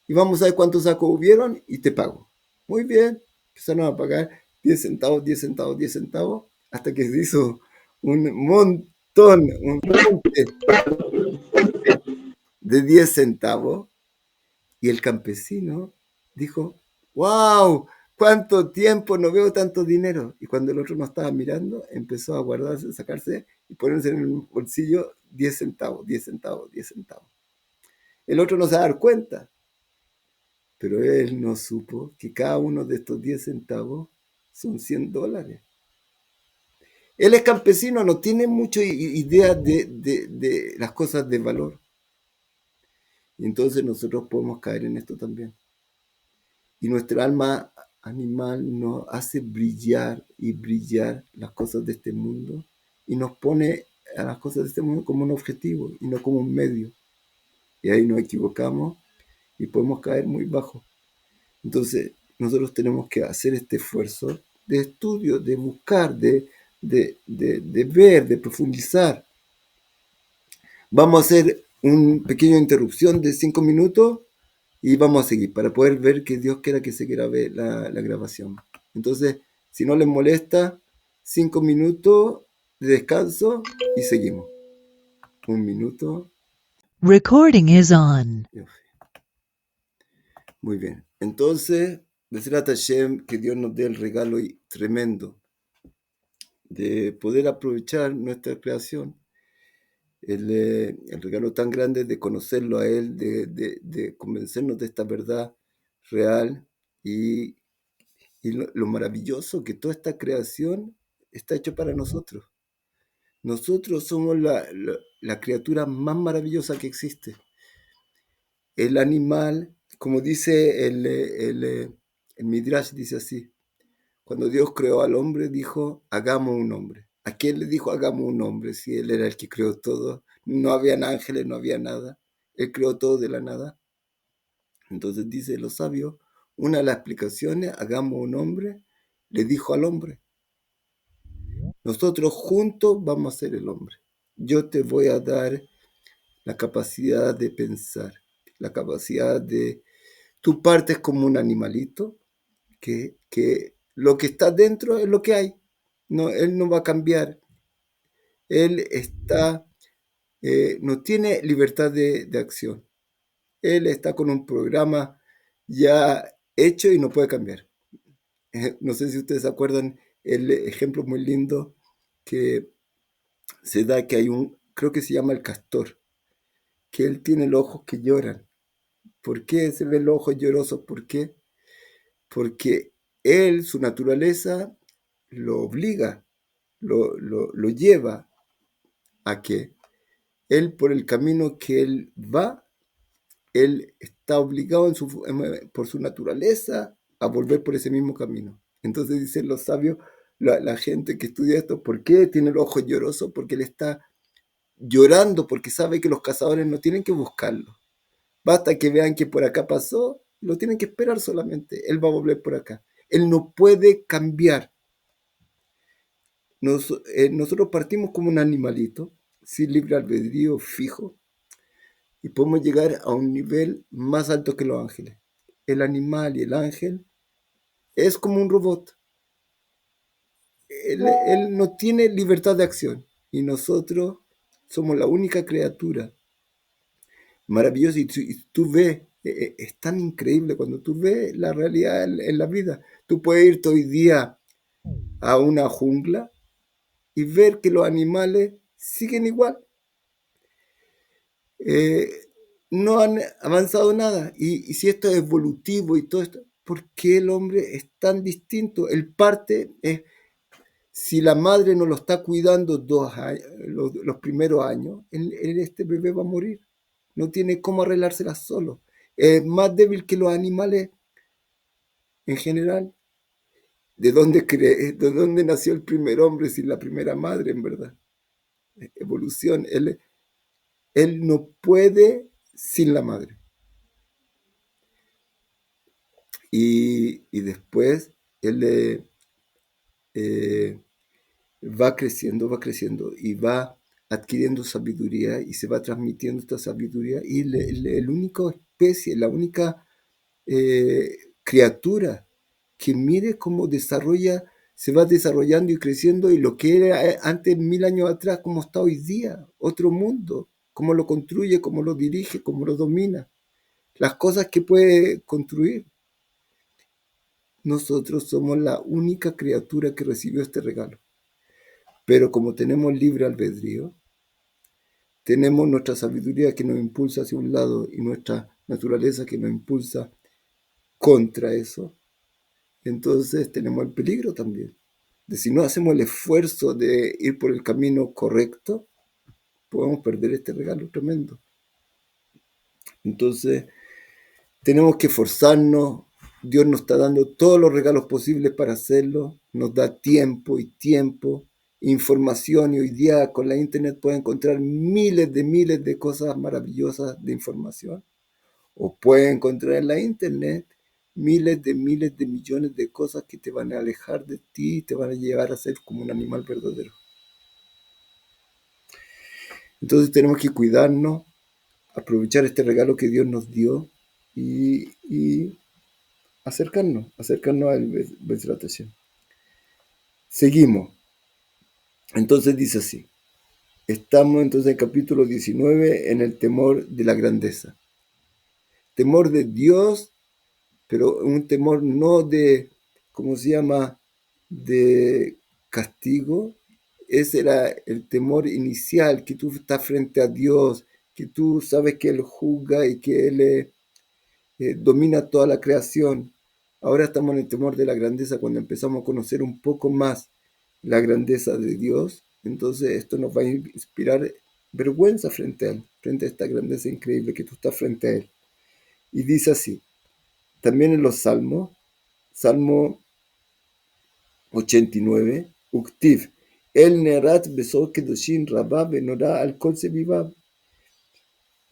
y vamos a ver cuántos sacos hubieron y te pago. Muy bien, empezaron a pagar 10 centavos, 10 centavos, 10 centavos, hasta que se hizo un montón, un monte de 10 centavos. Y el campesino dijo, wow, cuánto tiempo no veo tanto dinero. Y cuando el otro no estaba mirando, empezó a guardarse, sacarse y ponerse en el bolsillo 10 centavos, 10 centavos, 10 centavos. El otro no se va a dar cuenta, pero él no supo que cada uno de estos 10 centavos son $100. Él es campesino, no tiene mucha idea de las cosas de valor. Y entonces nosotros podemos caer en esto también. Y nuestra alma animal nos hace brillar y brillar las cosas de este mundo y nos pone a las cosas de este mundo como un objetivo y no como un medio. Y ahí nos equivocamos y podemos caer muy bajo. Entonces, nosotros tenemos que hacer este esfuerzo de estudio, de buscar, de ver, de profundizar. Vamos a hacer una pequeña interrupción de 5 minutos y vamos a seguir para poder ver que Dios quiera que se grabe la grabación. Entonces, si no les molesta, 5 minutos de descanso y seguimos. 1 minuto. Recording is on. Muy bien. Entonces, Besrat Hashem, que Dios nos dé el regalo tremendo de poder aprovechar nuestra creación, el regalo tan grande de conocerlo a Él, de convencernos de esta verdad real y, y lo maravilloso que toda esta creación está hecha para nosotros. Nosotros somos la criatura más maravillosa que existe. El animal, como dice el Midrash, dice así, cuando Dios creó al hombre, dijo, hagamos un hombre. ¿A quién le dijo, hagamos un hombre? Si Él era el que creó todo. No habían ángeles, no había nada. Él creó todo de la nada. Entonces dice los sabios, una de las explicaciones, hagamos un hombre, le dijo al hombre. Nosotros juntos vamos a ser el hombre. Yo te voy a dar la capacidad de pensar, la capacidad de... Tú partes como un animalito, que lo que está dentro es lo que hay. No, él no va a cambiar. Él está, no tiene libertad de acción. Él está con un programa ya hecho y no puede cambiar. No sé si ustedes se acuerdan el ejemplo muy lindo que se da que hay creo que se llama el castor, que él tiene los ojos que lloran. ¿Por qué se ven los ojos llorosos? ¿Por qué? Porque él, su naturaleza, lo obliga, lo lleva a que él, por el camino que él va, él está obligado por su naturaleza a volver por ese mismo camino. Entonces dicen los sabios, la gente que estudia esto, ¿por qué tiene los ojos llorosos? Porque él está llorando, porque sabe que los cazadores no tienen que buscarlo. Basta que vean que por acá pasó, lo tienen que esperar solamente. Él va a volver por acá. Él no puede cambiar. Nosotros partimos como un animalito, sin libre albedrío fijo, y podemos llegar a un nivel más alto que los ángeles. El animal y el ángel es como un robot. Él no tiene libertad de acción, y nosotros somos la única criatura maravillosa. Y tú ves, es tan increíble cuando tú ves la realidad en la vida. Tú puedes irte hoy día a una jungla y ver que los animales siguen igual. Eh, no han avanzado nada. Y si esto es evolutivo y todo esto, ¿por qué el hombre es tan distinto? El parte es, si la madre no lo está cuidando los primeros años, este bebé va a morir. No tiene cómo arreglársela solo. Es más débil que los animales en general. ¿De dónde nació el primer hombre sin la primera madre, en verdad? Evolución. Él no puede sin la madre. Y después él eh, va creciendo y va adquiriendo sabiduría y se va transmitiendo esta sabiduría y el único especie, la única criatura que mire cómo se va desarrollando y creciendo y lo que era antes 1000 años atrás, como está hoy día, otro mundo, cómo lo construye, cómo lo dirige, cómo lo domina, las cosas que puede construir. Nosotros somos la única criatura que recibió este regalo. Pero como tenemos libre albedrío, tenemos nuestra sabiduría que nos impulsa hacia un lado y nuestra naturaleza que nos impulsa contra eso, entonces tenemos el peligro también. De si no hacemos el esfuerzo de ir por el camino correcto, podemos perder este regalo tremendo. Entonces, tenemos que esforzarnos. Dios nos está dando todos los regalos posibles para hacerlo. Nos da tiempo y tiempo, información. Y hoy día con la internet pueden encontrar miles de cosas maravillosas de información. O pueden encontrar en la internet miles de millones de cosas que te van a alejar de ti y te van a llevar a ser como un animal verdadero. Entonces tenemos que cuidarnos, aprovechar este regalo que Dios nos dio y acercarnos al Besrat Hashem. Seguimos. Entonces dice así. Estamos entonces en el capítulo 19 en el temor de la grandeza. Temor de Dios pero un temor no de, ¿cómo se llama?, de castigo. Ese era el temor inicial, que tú estás frente a Dios, que tú sabes que Él juzga y que Él domina toda la creación. Ahora estamos en el temor de la grandeza cuando empezamos a conocer un poco más la grandeza de Dios. Entonces esto nos va a inspirar vergüenza frente a Él, frente a esta grandeza increíble que tú estás frente a Él. Y dice así, también en los Salmos, Salmo 89, Uktiv, El Nerat Besor Kedushin Rabá Benorá al Kol Seviva.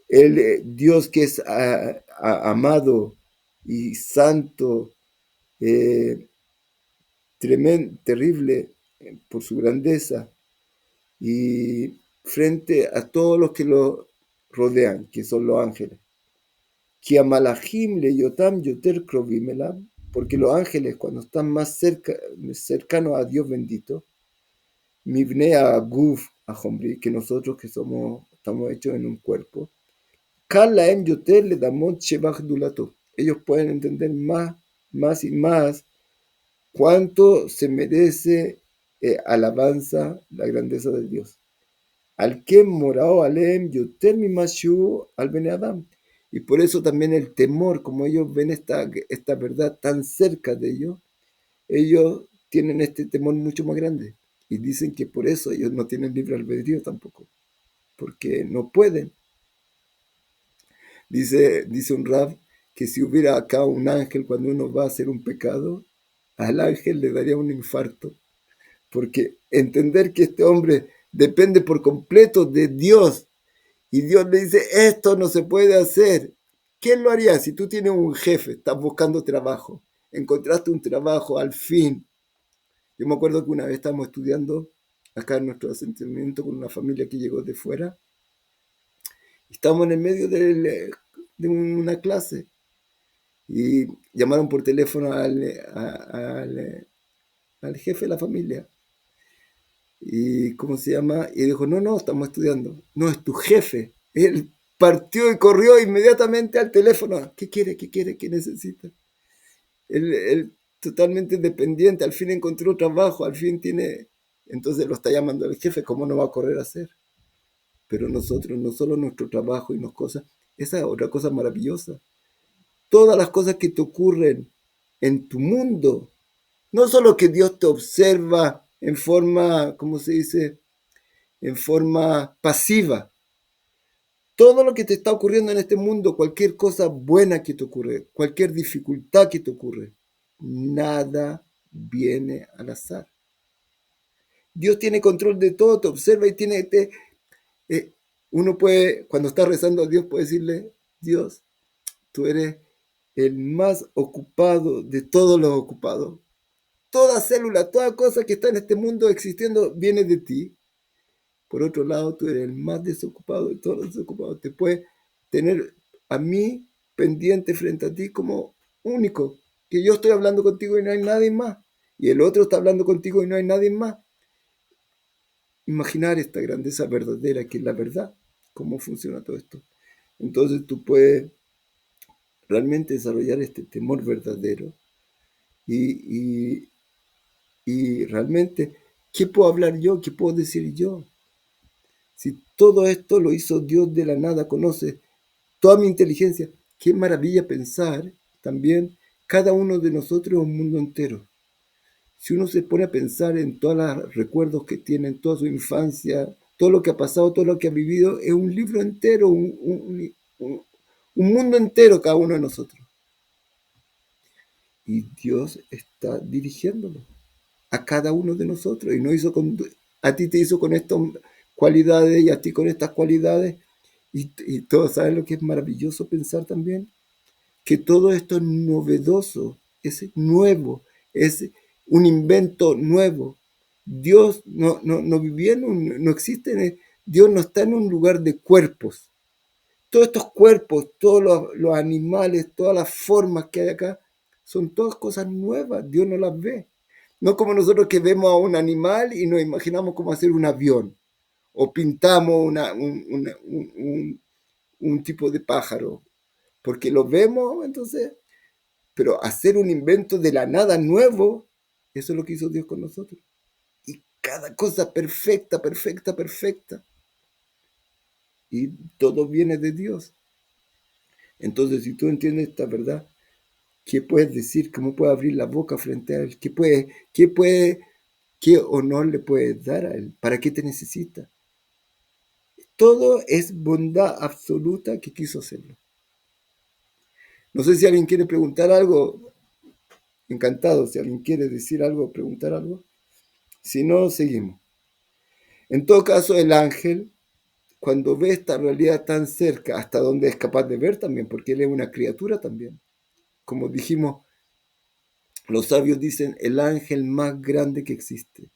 El Dios que es amado y santo, eh, terrible por su grandeza, y frente a todos los que lo rodean, que son los ángeles. Que a Malachim le yotam yoter krovim elav, porque los ángeles cuando están más cercanos a Dios bendito, mivne a guf a hombri, que nosotros que estamos hechos en un cuerpo, kal laem yoter le damot shebach dulato, ellos pueden entender más y más cuánto se merece alabanza la grandeza de Dios. Al que morao alem yoter mimashu al bene Adam. Y por eso también el temor, como ellos ven esta verdad tan cerca de ellos tienen este temor mucho más grande. Y dicen que por eso ellos no tienen libre albedrío tampoco, porque no pueden. Dice un rab que si hubiera acá un ángel cuando uno va a hacer un pecado, al ángel le daría un infarto, porque entender que este hombre depende por completo de Dios y Dios le dice, esto no se puede hacer. ¿Quién lo haría si tú tienes un jefe, estás buscando trabajo, encontraste un trabajo al fin? Yo me acuerdo que una vez estábamos estudiando acá en nuestro asentamiento con una familia que llegó de fuera, y estábamos en el medio de una clase y llamaron por teléfono al jefe de la familia. Y ¿cómo se llama? Y dijo, no, estamos estudiando. No, es tu jefe. Él partió y corrió inmediatamente al teléfono. ¿Qué quiere? ¿Qué quiere? ¿Qué necesita? Él totalmente dependiente, al fin encontró trabajo, al fin tiene... Entonces lo está llamando el jefe, ¿cómo no va a correr a hacer? Pero nosotros, no solo nuestro trabajo y las cosas, esa es otra cosa maravillosa. Todas las cosas que te ocurren en tu mundo, no solo que Dios te observa en forma, ¿cómo se dice?, en forma pasiva. Todo lo que te está ocurriendo en este mundo, cualquier cosa buena que te ocurre, cualquier dificultad que te ocurre, nada viene al azar. Dios tiene control de todo, te observa y eh, uno puede, cuando está rezando a Dios, puede decirle, Dios, tú eres el más ocupado de todos los ocupados. Toda célula, toda cosa que está en este mundo existiendo viene de ti. Por otro lado, tú eres el más desocupado de todos los desocupados. Te puedes tener a mí pendiente frente a ti como único. Que yo estoy hablando contigo y no hay nadie más. Y el otro está hablando contigo y no hay nadie más. Imaginar esta grandeza verdadera que es la verdad. Cómo funciona todo esto. Entonces tú puedes realmente desarrollar este temor verdadero. Y, y, y realmente, ¿qué puedo hablar yo? ¿Qué puedo decir yo? Si todo esto lo hizo Dios de la nada, conoce toda mi inteligencia, qué maravilla pensar también, cada uno de nosotros es un mundo entero. Si uno se pone a pensar en todos los recuerdos que tiene, en toda su infancia, todo lo que ha pasado, todo lo que ha vivido, es un libro entero, un mundo entero cada uno de nosotros. Y Dios está dirigiéndolo a cada uno de nosotros. Y no hizo a ti te hizo con estas cualidades y a ti con estas cualidades. Y todos saben lo que es maravilloso pensar también, que todo esto es novedoso, es nuevo, es un invento nuevo. Dios no vivía no existe, Dios no está en un lugar de cuerpos. Todos estos cuerpos, todos los animales, todas las formas que hay acá, son todas cosas nuevas, Dios no las ve. No como nosotros que vemos a un animal y nos imaginamos cómo hacer un avión, o pintamos un tipo de pájaro, porque lo vemos, entonces Pero hacer un invento de la nada nuevo, eso es lo que hizo Dios con nosotros. Y cada cosa perfecta, perfecta, perfecta. Y todo viene de Dios. Entonces, si tú entiendes esta verdad, ¿qué puedes decir? ¿Cómo puedes abrir la boca frente a Él? ¿Qué honor le puedes dar a Él? ¿Para qué te necesita? Todo es bondad absoluta que quiso hacerlo. No sé si alguien quiere preguntar algo. Encantado. Si alguien quiere decir algo, preguntar algo. Si no, seguimos. En todo caso, el ángel, cuando ve esta realidad tan cerca, hasta donde es capaz de ver también, porque él es una criatura también. Como dijimos, los sabios dicen el ángel más grande que existe,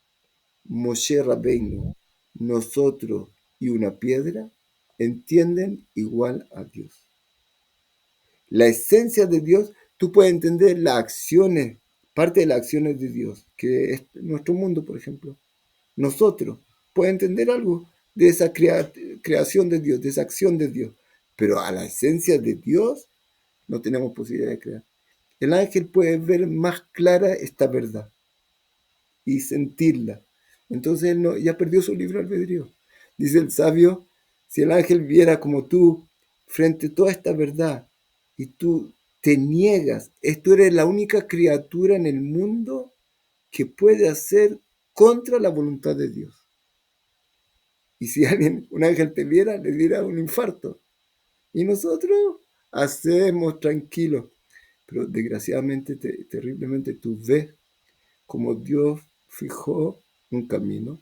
Moshe Rabbeinu, nosotros y una piedra, entienden igual a Dios. La esencia de Dios, tú puedes entender las acciones, parte de las acciones de Dios, que es nuestro mundo, por ejemplo. Nosotros, puedes entender algo de esa creación de Dios, de esa acción de Dios, pero a la esencia de Dios no tenemos posibilidad de crear. El ángel puede ver más clara esta verdad y sentirla. Entonces él no, ya perdió su libre albedrío. Dice el sabio, si el ángel viera como tú frente a toda esta verdad y tú te niegas, tú eres la única criatura en el mundo que puede hacer contra la voluntad de Dios. Y si alguien, un ángel te viera, le diera un infarto. Y nosotros hacemos tranquilos. Pero desgraciadamente, terriblemente, tú ves como Dios fijó un camino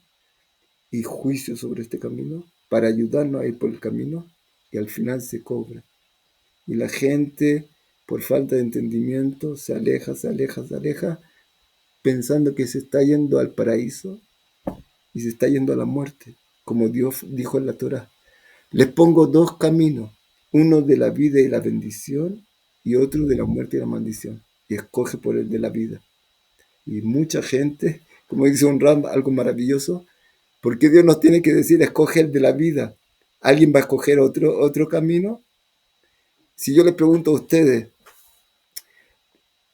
y juicio sobre este camino para ayudarnos a ir por el camino y al final se cobra. Y la gente, por falta de entendimiento, se aleja, se aleja, se aleja, pensando que se está yendo al paraíso y se está yendo a la muerte, como Dios dijo en la Torá. Les pongo dos caminos, uno de la vida y la bendición y otro de la muerte y la maldición. Y escoge por el de la vida. Y mucha gente, como dice un Ram, algo maravilloso, ¿por qué Dios nos tiene que decir escoge el de la vida? ¿Alguien va a escoger otro camino? Si yo les pregunto a ustedes,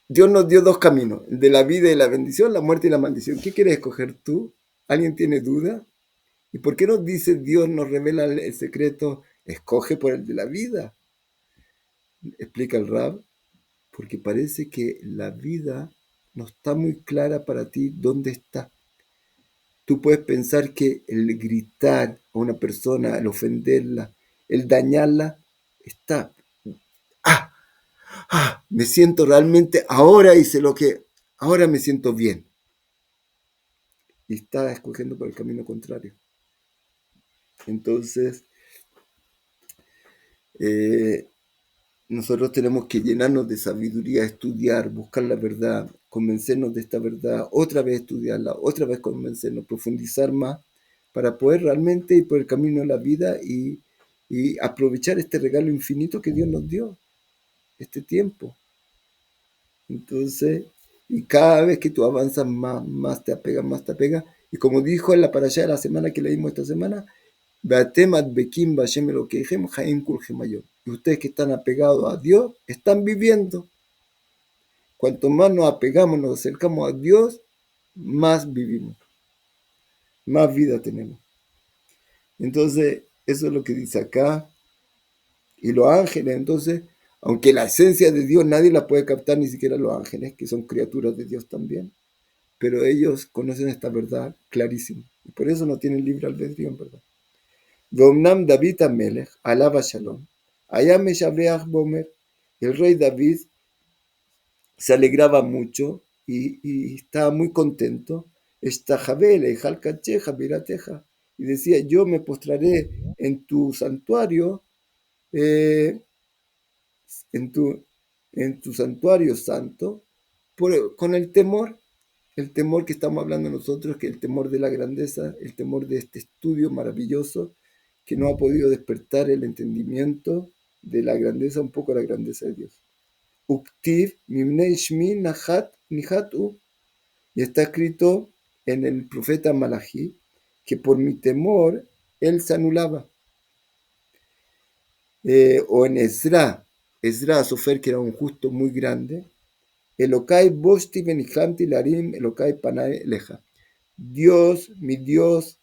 Dios nos dio dos caminos, el de la vida y la bendición, la muerte y la maldición. ¿Qué quieres escoger tú? ¿Alguien tiene duda? ¿Y por qué nos dice Dios, nos revela el secreto, escoge por el de la vida? Explica el Rab, porque parece que la vida no está muy clara para ti dónde está. Tú puedes pensar que el gritar a una persona, el ofenderla, el dañarla, está, ah, me siento realmente, ahora hice lo que, ahora me siento bien. Y está escogiendo por el camino contrario. Entonces, eh, nosotros tenemos que llenarnos de sabiduría, estudiar, buscar la verdad, convencernos de esta verdad, otra vez estudiarla, otra vez convencernos, profundizar más para poder realmente ir por el camino de la vida y aprovechar este regalo infinito que Dios nos dio, este tiempo. Entonces, y cada vez que tú avanzas más, más te apegas, más te apegas. Y como dijo en la parashá de la semana que leímos esta semana, y ustedes que están apegados a Dios, están viviendo. Cuanto más nos apegamos, nos acercamos a Dios, más vivimos, más vida tenemos. Entonces, eso es lo que dice acá. Y los ángeles, entonces, aunque la esencia de Dios nadie la puede captar, ni siquiera los ángeles, que son criaturas de Dios también, pero ellos conocen esta verdad clarísimo. Y por eso no tienen libre albedrío, en verdad. Domnam David Amelech, alaba Shalom, allá Meshabeach Bomer, el rey David se alegraba mucho y estaba muy contento. Estajabele, Jalcacheja, Virateja, y decía: yo me postraré en tu santuario, eh, en, tu, en tu santuario santo, con el temor que estamos hablando nosotros, que el temor de la grandeza, el temor de este estudio maravilloso que no ha podido despertar el entendimiento de la grandeza, un poco la grandeza de Dios. Uktiv, Mimnei Shmi, Nahat, Nihatu, y está escrito en el profeta Malají que por mi temor él se anulaba. O en Esdra, Sofer, que era un justo muy grande, Elokai boshti benihlamti larim, Elokai panai leja. Dios, mi Dios,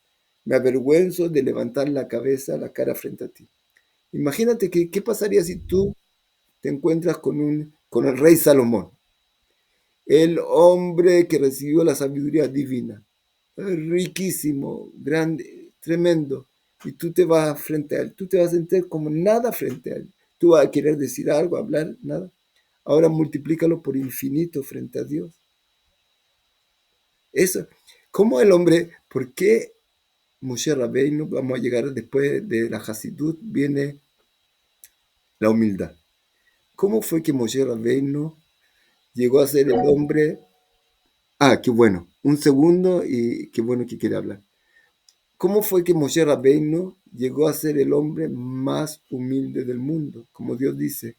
me avergüenzo de levantar la cabeza, la cara frente a ti. Imagínate que, qué pasaría si tú te encuentras con el rey Salomón, el hombre que recibió la sabiduría divina, riquísimo, grande, tremendo, y tú te vas frente a él, tú te vas a sentir como nada frente a él, tú vas a querer decir algo, hablar, nada. Ahora multiplícalo por infinito frente a Dios. Eso, ¿cómo el hombre, por qué Moshe Rabbeinu, vamos a llegar después de la Hasidut, viene la humildad? ¿Cómo fue que Moshe Rabbeinu llegó a ser el hombre? Ah, qué bueno. Un segundo y qué bueno que quiere hablar. ¿Cómo fue que Moshe Rabbeinu llegó a ser el hombre más humilde del mundo? Como Dios dice,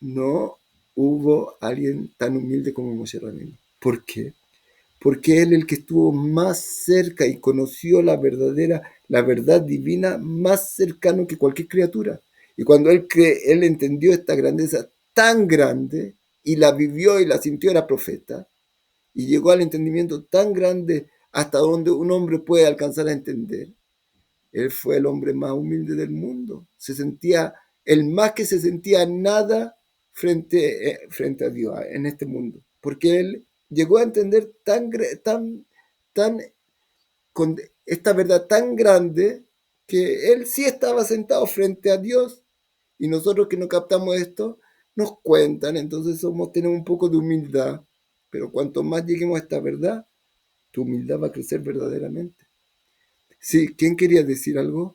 no hubo alguien tan humilde como Moshe Rabbeinu. ¿Por qué? Porque él el que estuvo más cerca y conoció la verdad divina, más cercano que cualquier criatura. Y cuando él entendió esta grandeza tan grande y la vivió y la sintió, era profeta, y llegó al entendimiento tan grande hasta donde un hombre puede alcanzar a entender. Él fue el hombre más humilde del mundo. Se sentía, el más que se sentía nada frente a Dios en este mundo. Porque él llegó a entender tan, con esta verdad tan grande que él sí estaba sentado frente a Dios. Y nosotros que no captamos esto, nos cuentan, entonces tenemos un poco de humildad. Pero cuanto más lleguemos a esta verdad, tu humildad va a crecer verdaderamente. Sí, ¿quién quería decir algo?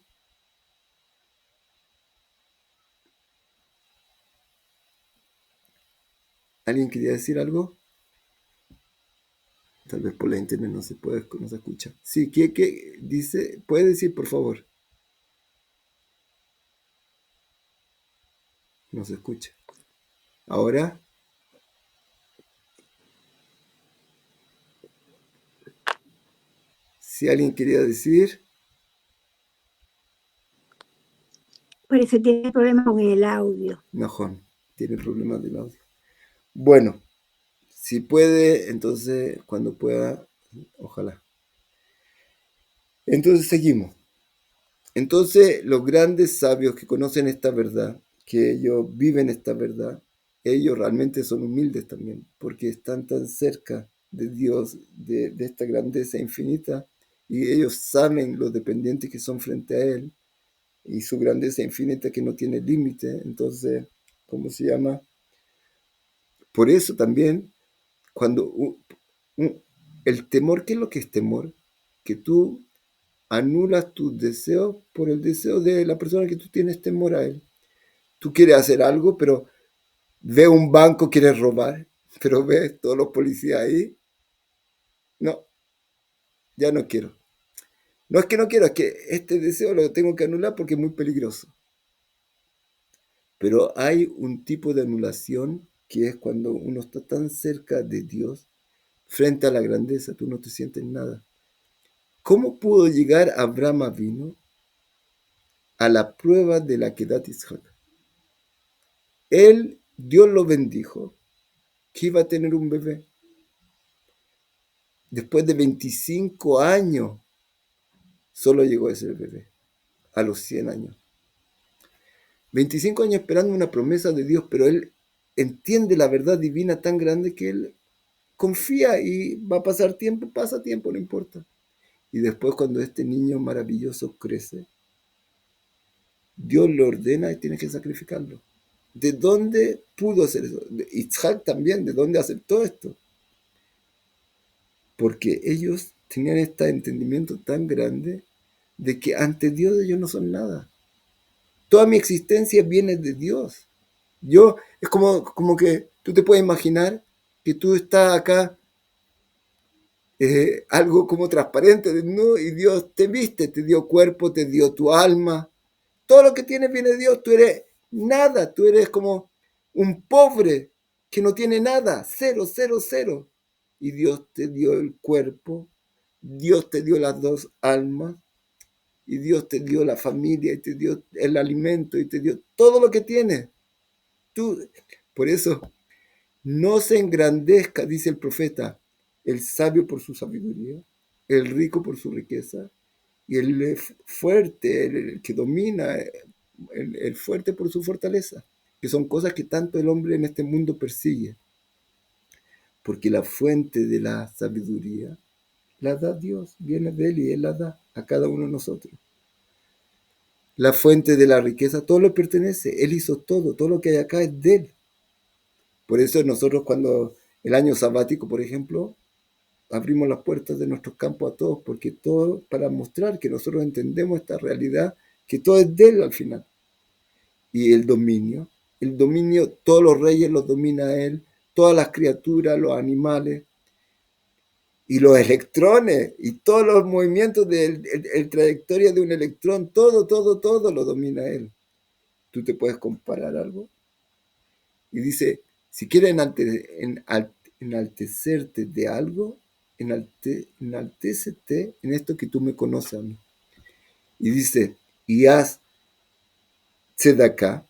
¿Alguien quería decir algo? Tal vez por la internet no se puede, no se escucha. Sí, ¿qué dice? ¿Puede decir, por favor? No se escucha. Ahora, si alguien quería decir, Parece que tiene problemas con el audio. Najón, tiene problemas del audio. Bueno, si puede, entonces cuando pueda, ojalá. Entonces seguimos. Entonces los grandes sabios que conocen esta verdad, que ellos viven esta verdad, ellos realmente son humildes también, porque están tan cerca de Dios, de esta grandeza infinita, y ellos saben lo dependientes que son frente a Él, y su grandeza infinita que no tiene límite. Entonces, ¿cómo se llama? Por eso también, cuando el temor, ¿qué es lo que es temor? Que tú anulas tus deseos por el deseo de la persona que tú tienes temor a él. Tú quieres hacer algo, pero ve un banco, quieres robar, pero ves todos los policías ahí. No, ya no quiero. No es que no quiero, es que este deseo lo tengo que anular porque es muy peligroso. Pero hay un tipo de anulación que es cuando uno está tan cerca de Dios, frente a la grandeza, tú no te sientes nada. ¿Cómo pudo llegar Abraham Avinu a la prueba de la Kedat Yitzhak? Dios lo bendijo, que iba a tener un bebé. Después de 25 años, solo llegó a ser bebé, a los 100 años. 25 años esperando una promesa de Dios, pero él entiende la verdad divina tan grande que él confía y va a pasar tiempo, pasa tiempo, no importa. Y después cuando este niño maravilloso crece, Dios le ordena y tiene que sacrificarlo. ¿De dónde pudo hacer eso? Isaac también, ¿de dónde aceptó esto? Porque ellos tenían este entendimiento tan grande de que ante Dios ellos no son nada. Toda mi existencia viene de Dios. Es como que tú te puedes imaginar que tú estás acá, algo como transparente, ¿no? Y Dios te viste, te dio cuerpo, te dio tu alma. Todo lo que tienes viene de Dios. Tú eres nada, tú eres como un pobre que no tiene nada, cero, cero, cero. Y Dios te dio el cuerpo, Dios te dio las dos almas, y Dios te dio la familia, y te dio el alimento, y te dio todo lo que tienes. Tú, por eso, No se engrandezca, dice el profeta, el sabio por su sabiduría, el rico por su riqueza, y el fuerte, el que domina, el fuerte por su fortaleza, que son cosas que tanto el hombre en este mundo persigue, porque la fuente de la sabiduría la da Dios, viene de Él y Él la da a cada uno de nosotros. La fuente de la riqueza, todo le pertenece, Él hizo todo lo que hay acá es de Él. Por eso nosotros cuando el año sabático, por ejemplo, abrimos las puertas de nuestros campos a todos, porque todo para mostrar que nosotros entendemos esta realidad, que todo es de Él al final. Y el dominio, todos los reyes los domina Él, todas las criaturas, los animales, y los electrones, y todos los movimientos de el trayectoria de un electrón, todo lo domina Él. ¿Tú te puedes comparar algo? Y dice, si quieres enaltecerte de algo, enaltécete en esto que tú me conoces a mí. Y dice, y haz tzedakah,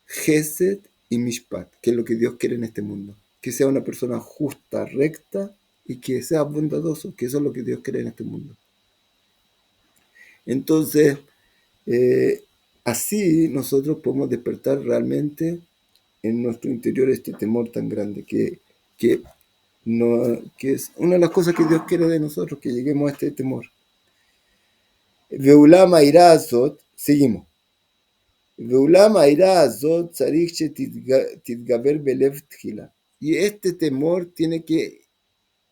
gesed y mishpat, que es lo que Dios quiere en este mundo. Que sea una persona justa, recta y que sea bondadoso, que eso es lo que Dios quiere en este mundo. Entonces, así nosotros podemos despertar realmente en nuestro interior este temor tan grande que, no, que es una de las cosas que Dios quiere de nosotros, que lleguemos a este temor. Veulama irá azot, seguimos. Veulama irá azot tzarich titgaber belev tchila. Y este temor tiene que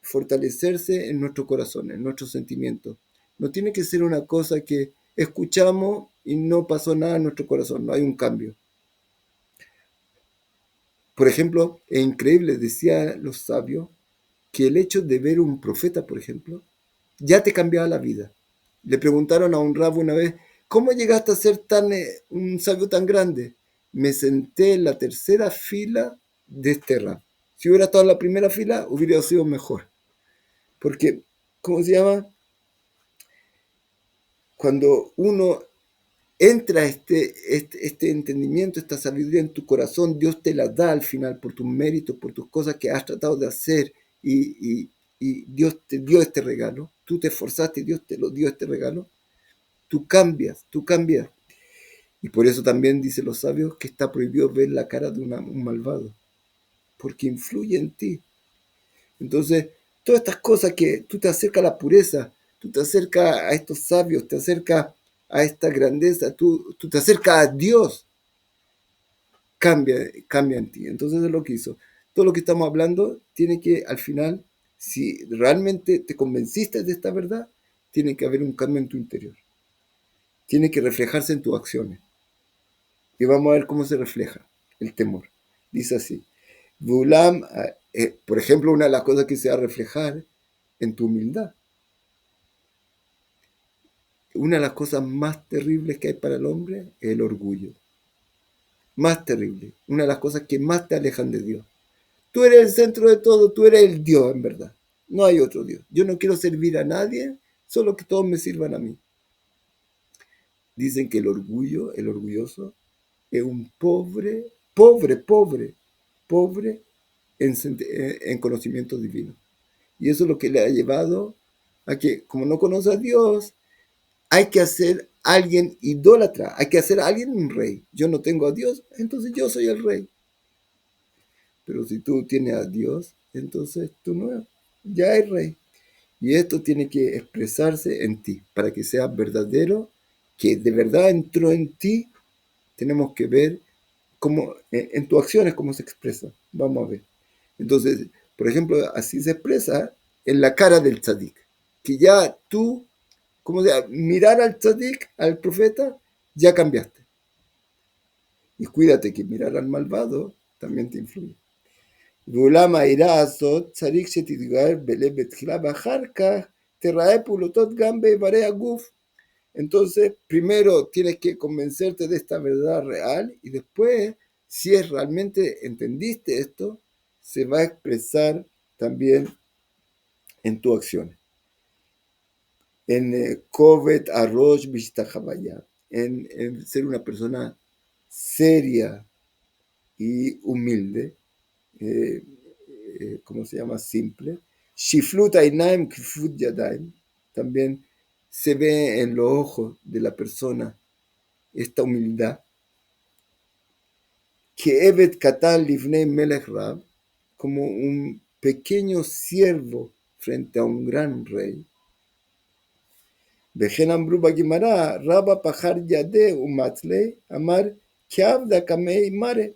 fortalecerse en nuestro corazón, en nuestros sentimientos. No tiene que ser una cosa que escuchamos y no pasó nada en nuestro corazón, no hay un cambio. Por ejemplo, es increíble, decían los sabios, que el hecho de ver un profeta, por ejemplo, ya te cambiaba la vida. Le preguntaron a un rabo una vez, ¿cómo llegaste a ser un sabio tan grande? Me senté en la tercera fila de este rabo. Si hubiera estado en la primera fila, hubiera sido mejor. Porque, ¿cómo se llama? Cuando uno entra este entendimiento, esta sabiduría en tu corazón, Dios te la da al final por tus méritos, por tus cosas que has tratado de hacer y Dios te dio este regalo, tú te esforzaste y Dios te lo dio este regalo, tú cambias. Y por eso también dicen los sabios que está prohibido ver la cara de un malvado, porque influye en ti. Entonces, todas estas cosas que tú te acercas a la pureza, tú te acercas a estos sabios, te acercas a esta grandeza, tú te acercas a Dios, cambia en ti. Entonces es lo que hizo. Todo lo que estamos hablando tiene que, al final, si realmente te convenciste de esta verdad, tiene que haber un cambio en tu interior. Tiene que reflejarse en tus acciones. Y vamos a ver cómo se refleja el temor. Dice así. Bulam, por ejemplo, una de las cosas que se va a reflejar en tu humildad. Una de las cosas más terribles que hay para el hombre es el orgullo. Más terrible. Una de las cosas que más te alejan de Dios. Tú eres el centro de todo, tú eres el Dios en verdad. No hay otro Dios. Yo no quiero servir a nadie, solo que todos me sirvan a mí. Dicen que el orgulloso, es un pobre en conocimiento divino. Y eso es lo que le ha llevado a que, como no conoce a Dios, hay que hacer a alguien idólatra, hay que hacer a alguien un rey. Yo no tengo a Dios, entonces yo soy el rey. Pero si tú tienes a Dios, entonces tú no, ya eres rey. Y esto tiene que expresarse en ti, para que sea verdadero, que de verdad entró en ti. Tenemos que ver cómo, en tus acciones cómo se expresa. Vamos a ver. Entonces, por ejemplo, así se expresa en la cara del tzadik, que ya tú, como sea, mirar al tzadik, al profeta, ya cambiaste. Y cuídate que mirar al malvado también te influye. ואולם העירה הזאת צריך שתתגבר בלב בתחילה ואחר כך תראה פעולותות גם באיברי הגוף. Entonces, primero tienes que convencerte de esta verdad real y después, si es realmente entendiste esto, se va a expresar también en tu acción. En Kovet Arosh Bishtahabaya, en ser una persona seria y humilde, eh, ¿cómo se llama? Simple. Shiflut Ainaim Kifut Yadaim. También se ve en los ojos de la persona esta humildad. Que Evet Katan Livnei Melech Rab, como un pequeño siervo frente a un gran rey. Vejen Ambru Bagimara, Rabba Pahar Yade Umatle, Amar Kiavda Kamei Mare.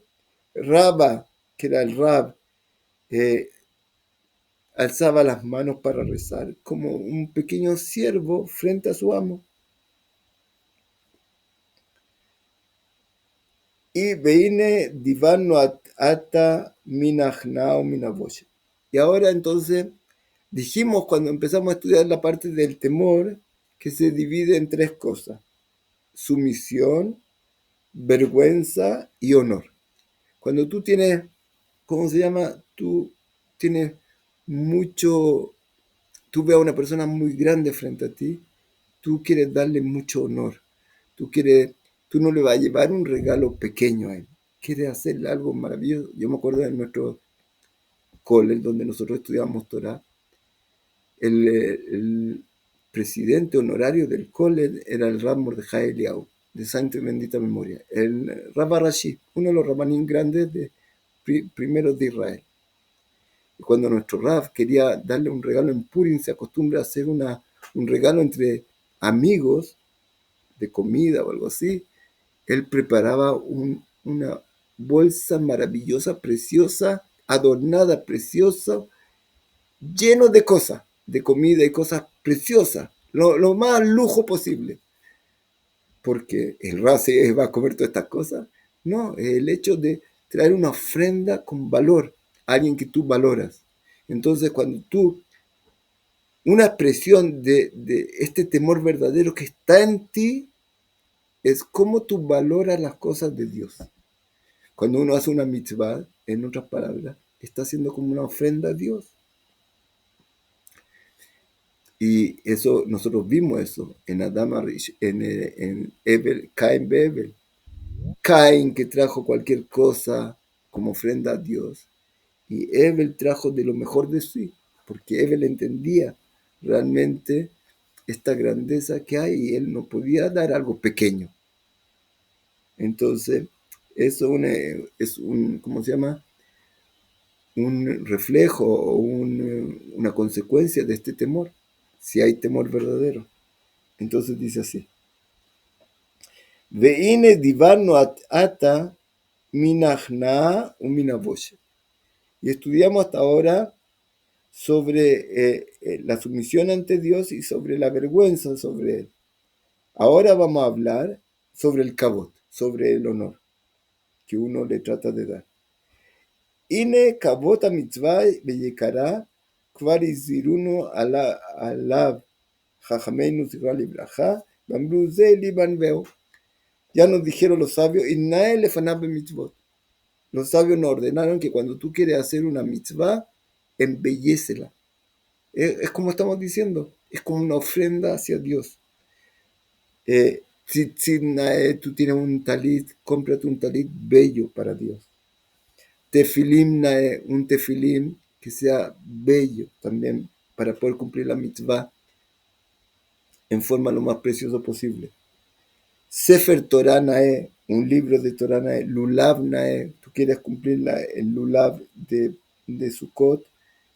Rabba, que era el Rab, alzaba las manos para rezar como un pequeño siervo frente a su amo. Y veine divano ata minachnao minavosh. Y ahora entonces dijimos cuando empezamos a estudiar la parte del temor que se divide en tres cosas: sumisión, vergüenza y honor. Cuando tú tienes, ¿cómo se llama? Tú tienes mucho, tú ves a una persona muy grande frente a ti, tú quieres darle mucho honor, tú quieres, tú no le vas a llevar un regalo pequeño a él, quieres hacerle algo maravilloso. Yo me acuerdo de nuestro cole, donde nosotros estudiábamos Torah, el presidente honorario del cole era el Rab Mordejai Eliyahu, de santa y bendita memoria, el Rabba Rashi, uno de los rabanín grandes de primeros de Israel. Y cuando nuestro Rab quería darle un regalo en Purim, se acostumbra a hacer un regalo entre amigos de comida o algo así. Él preparaba una bolsa maravillosa, preciosa, adornada, preciosa, lleno de cosas, de comida y cosas preciosas, lo más lujo posible. Porque el Rab se va a comer todas estas cosas. No, es el hecho de traer una ofrenda con valor a alguien que tú valoras. Entonces, cuando tú, una expresión de este temor verdadero que está en ti, es cómo tú valoras las cosas de Dios. Cuando uno hace una mitzvah, en otras palabras, está haciendo como una ofrenda a Dios. Y eso, nosotros vimos eso en Adam Arish, en Ebel, Cain Bebel. Cain que trajo cualquier cosa como ofrenda a Dios. Y Ebel trajo de lo mejor de sí, porque Ebel entendía realmente esta grandeza que hay y él no podía dar algo pequeño. Entonces, eso es un, ¿cómo se llama? Un reflejo o una consecuencia de este temor, si hay temor verdadero. Entonces dice así: Veine divano ata minachna u minavosh. Y estudiamos hasta ahora sobre la sumisión ante Dios y sobre la vergüenza sobre él. Ahora vamos a hablar sobre el kabot, sobre el honor que uno le trata de dar. Ine kabot a mitzvah beyekara kvar izirunu alav Jajameinu Zikra Libraja, Bambu Ze Liban Veo. Ya nos dijeron los sabios, Innae Lefanabe Mitzvot. Los sabios nos ordenaron que cuando tú quieres hacer una mitzvah, embellécela. Es como estamos diciendo, es como una ofrenda hacia Dios. Si tú tienes un talit, cómprate un talit bello para Dios. Tefilim nae, un tefilim que sea bello también para poder cumplir la mitzvah en forma lo más precioso posible. Sefer Torah Nae, un libro de Torah Nae, Lulav Nae, tú quieres cumplir el Lulav de Sukkot,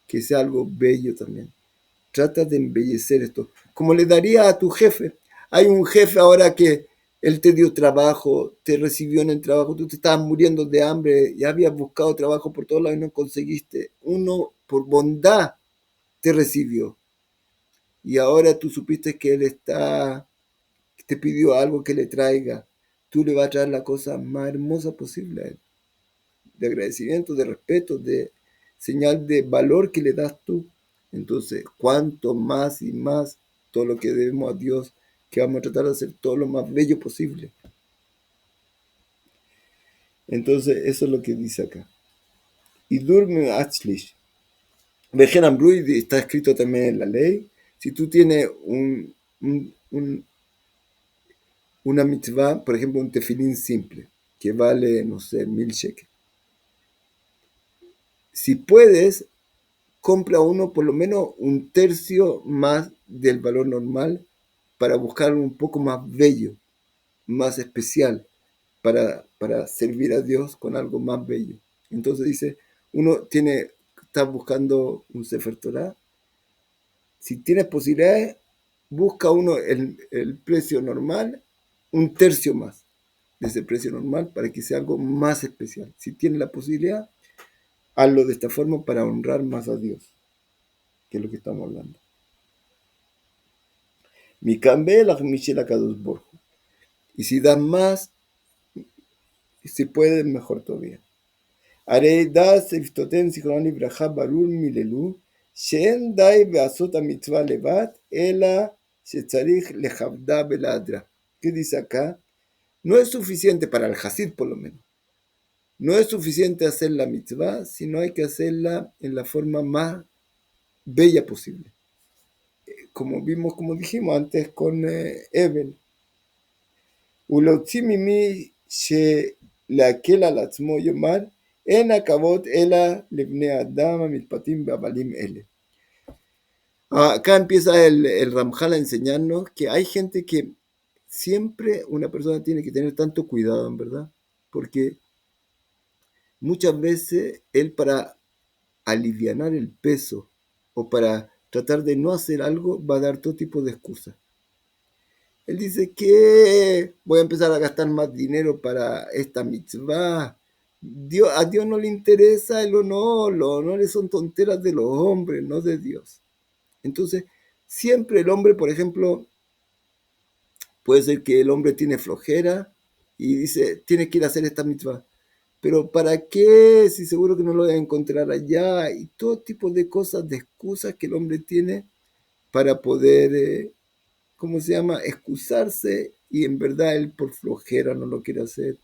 que sea algo bello también. Trata de embellecer esto, como le daría a tu jefe. Hay un jefe ahora que él te dio trabajo, te recibió en el trabajo, tú te estabas muriendo de hambre, ya habías buscado trabajo por todos lados y no conseguiste. Uno, por bondad, te recibió. Y ahora tú supiste que él te pidió algo que le traiga, tú le vas a traer la cosa más hermosa posible a él, de agradecimiento, de respeto, de señal de valor que le das tú. Entonces, cuanto más y más todo lo que debemos a Dios, que vamos a tratar de hacer todo lo más bello posible. Entonces, eso es lo que dice acá. Y durme achlish. Vejen Ambrui está escrito también en la ley. Si tú tienes una mitzvah, por ejemplo, un tefilín simple, que vale, no sé, 1000 shekels. si puedes, compra uno por lo menos un tercio más del valor normal para buscar un poco más bello, más especial, para servir a Dios con algo más bello. Entonces dice, está buscando un Sefer Torah, si tienes posibilidades, busca uno el precio normal, un tercio más de ese precio normal para que sea algo más especial. Si tienes la posibilidad, hazlo de esta forma para honrar más a Dios, que es lo que estamos hablando. Y si das más, si puedes, mejor todavía. הרי דע שפתותיהם זיכרונם לברכה ברור מיללו שאין די בעשות המצווה לבד אלא שצריך לכבדה ולהדרה. ¿Qué dice acá? No es suficiente para el Hasid por lo menos. No es suficiente hacer la mitzvah, sino hay que hacerla en la forma más bella posible. Como vimos, como dijimos antes con Evel. ולהוציא ממי שלהקל על עצמו יאמר אין הכבוד אלא לבני אדם המתפתים בעבלים אלה. Acá empieza el Ramjal a enseñarnos que hay gente que siempre una persona tiene que tener tanto cuidado, en verdad, porque muchas veces él para alivianar el peso o para tratar de no hacer algo va a dar todo tipo de excusas. Él dice que voy a empezar a gastar más dinero para esta mitzvah. A Dios no le interesa el honor, los honores son tonteras de los hombres, no de Dios. Entonces, siempre el hombre, por ejemplo, puede ser que el hombre tiene flojera y dice, tiene que ir a hacer esta mitzvah. Pero ¿para qué? Si seguro que no lo voy a encontrar allá. Y todo tipo de cosas, de excusas que el hombre tiene para poder... ¿cómo se llama? Excusarse, y en verdad él por flojera no lo quiere hacer,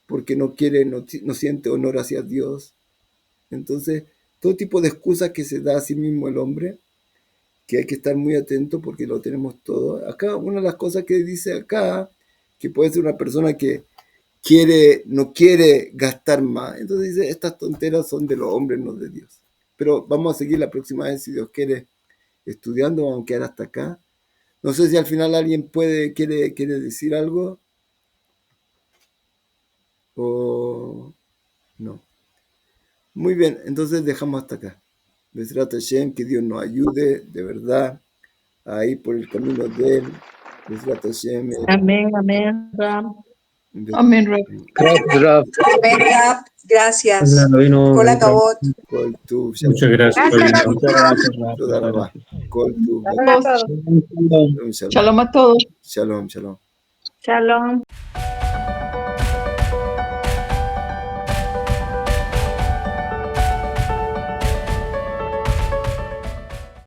porque no quiere, no siente honor hacia Dios. Entonces, todo tipo de excusas que se da a sí mismo el hombre, que hay que estar muy atento porque lo tenemos todo. Acá, una de las cosas que dice acá, que puede ser una persona que no quiere gastar más. Entonces dice, estas tonteras son de los hombres, no de Dios. Pero vamos a seguir la próxima vez, si Dios quiere, estudiando, vamos a quedar hasta acá. No sé si al final alguien quiere decir algo o no. Muy bien, entonces dejamos hasta acá. Besrat Hashem, que Dios nos ayude de verdad a ir por el camino de Él. Besrat Hashem. Amén, amén, Ram. Amén, Rab. Amén, Rab. Gracias. Rabino, Kol hakavod. Kol Tuv, muchas gracias. Gracias, Rabino. Rabino. Muchas gracias, Rab. Toda la Muchas gracias. Kol Tuv. Shalom a todos. Shalom. Shalom a todos. Shalom, shalom. Shalom.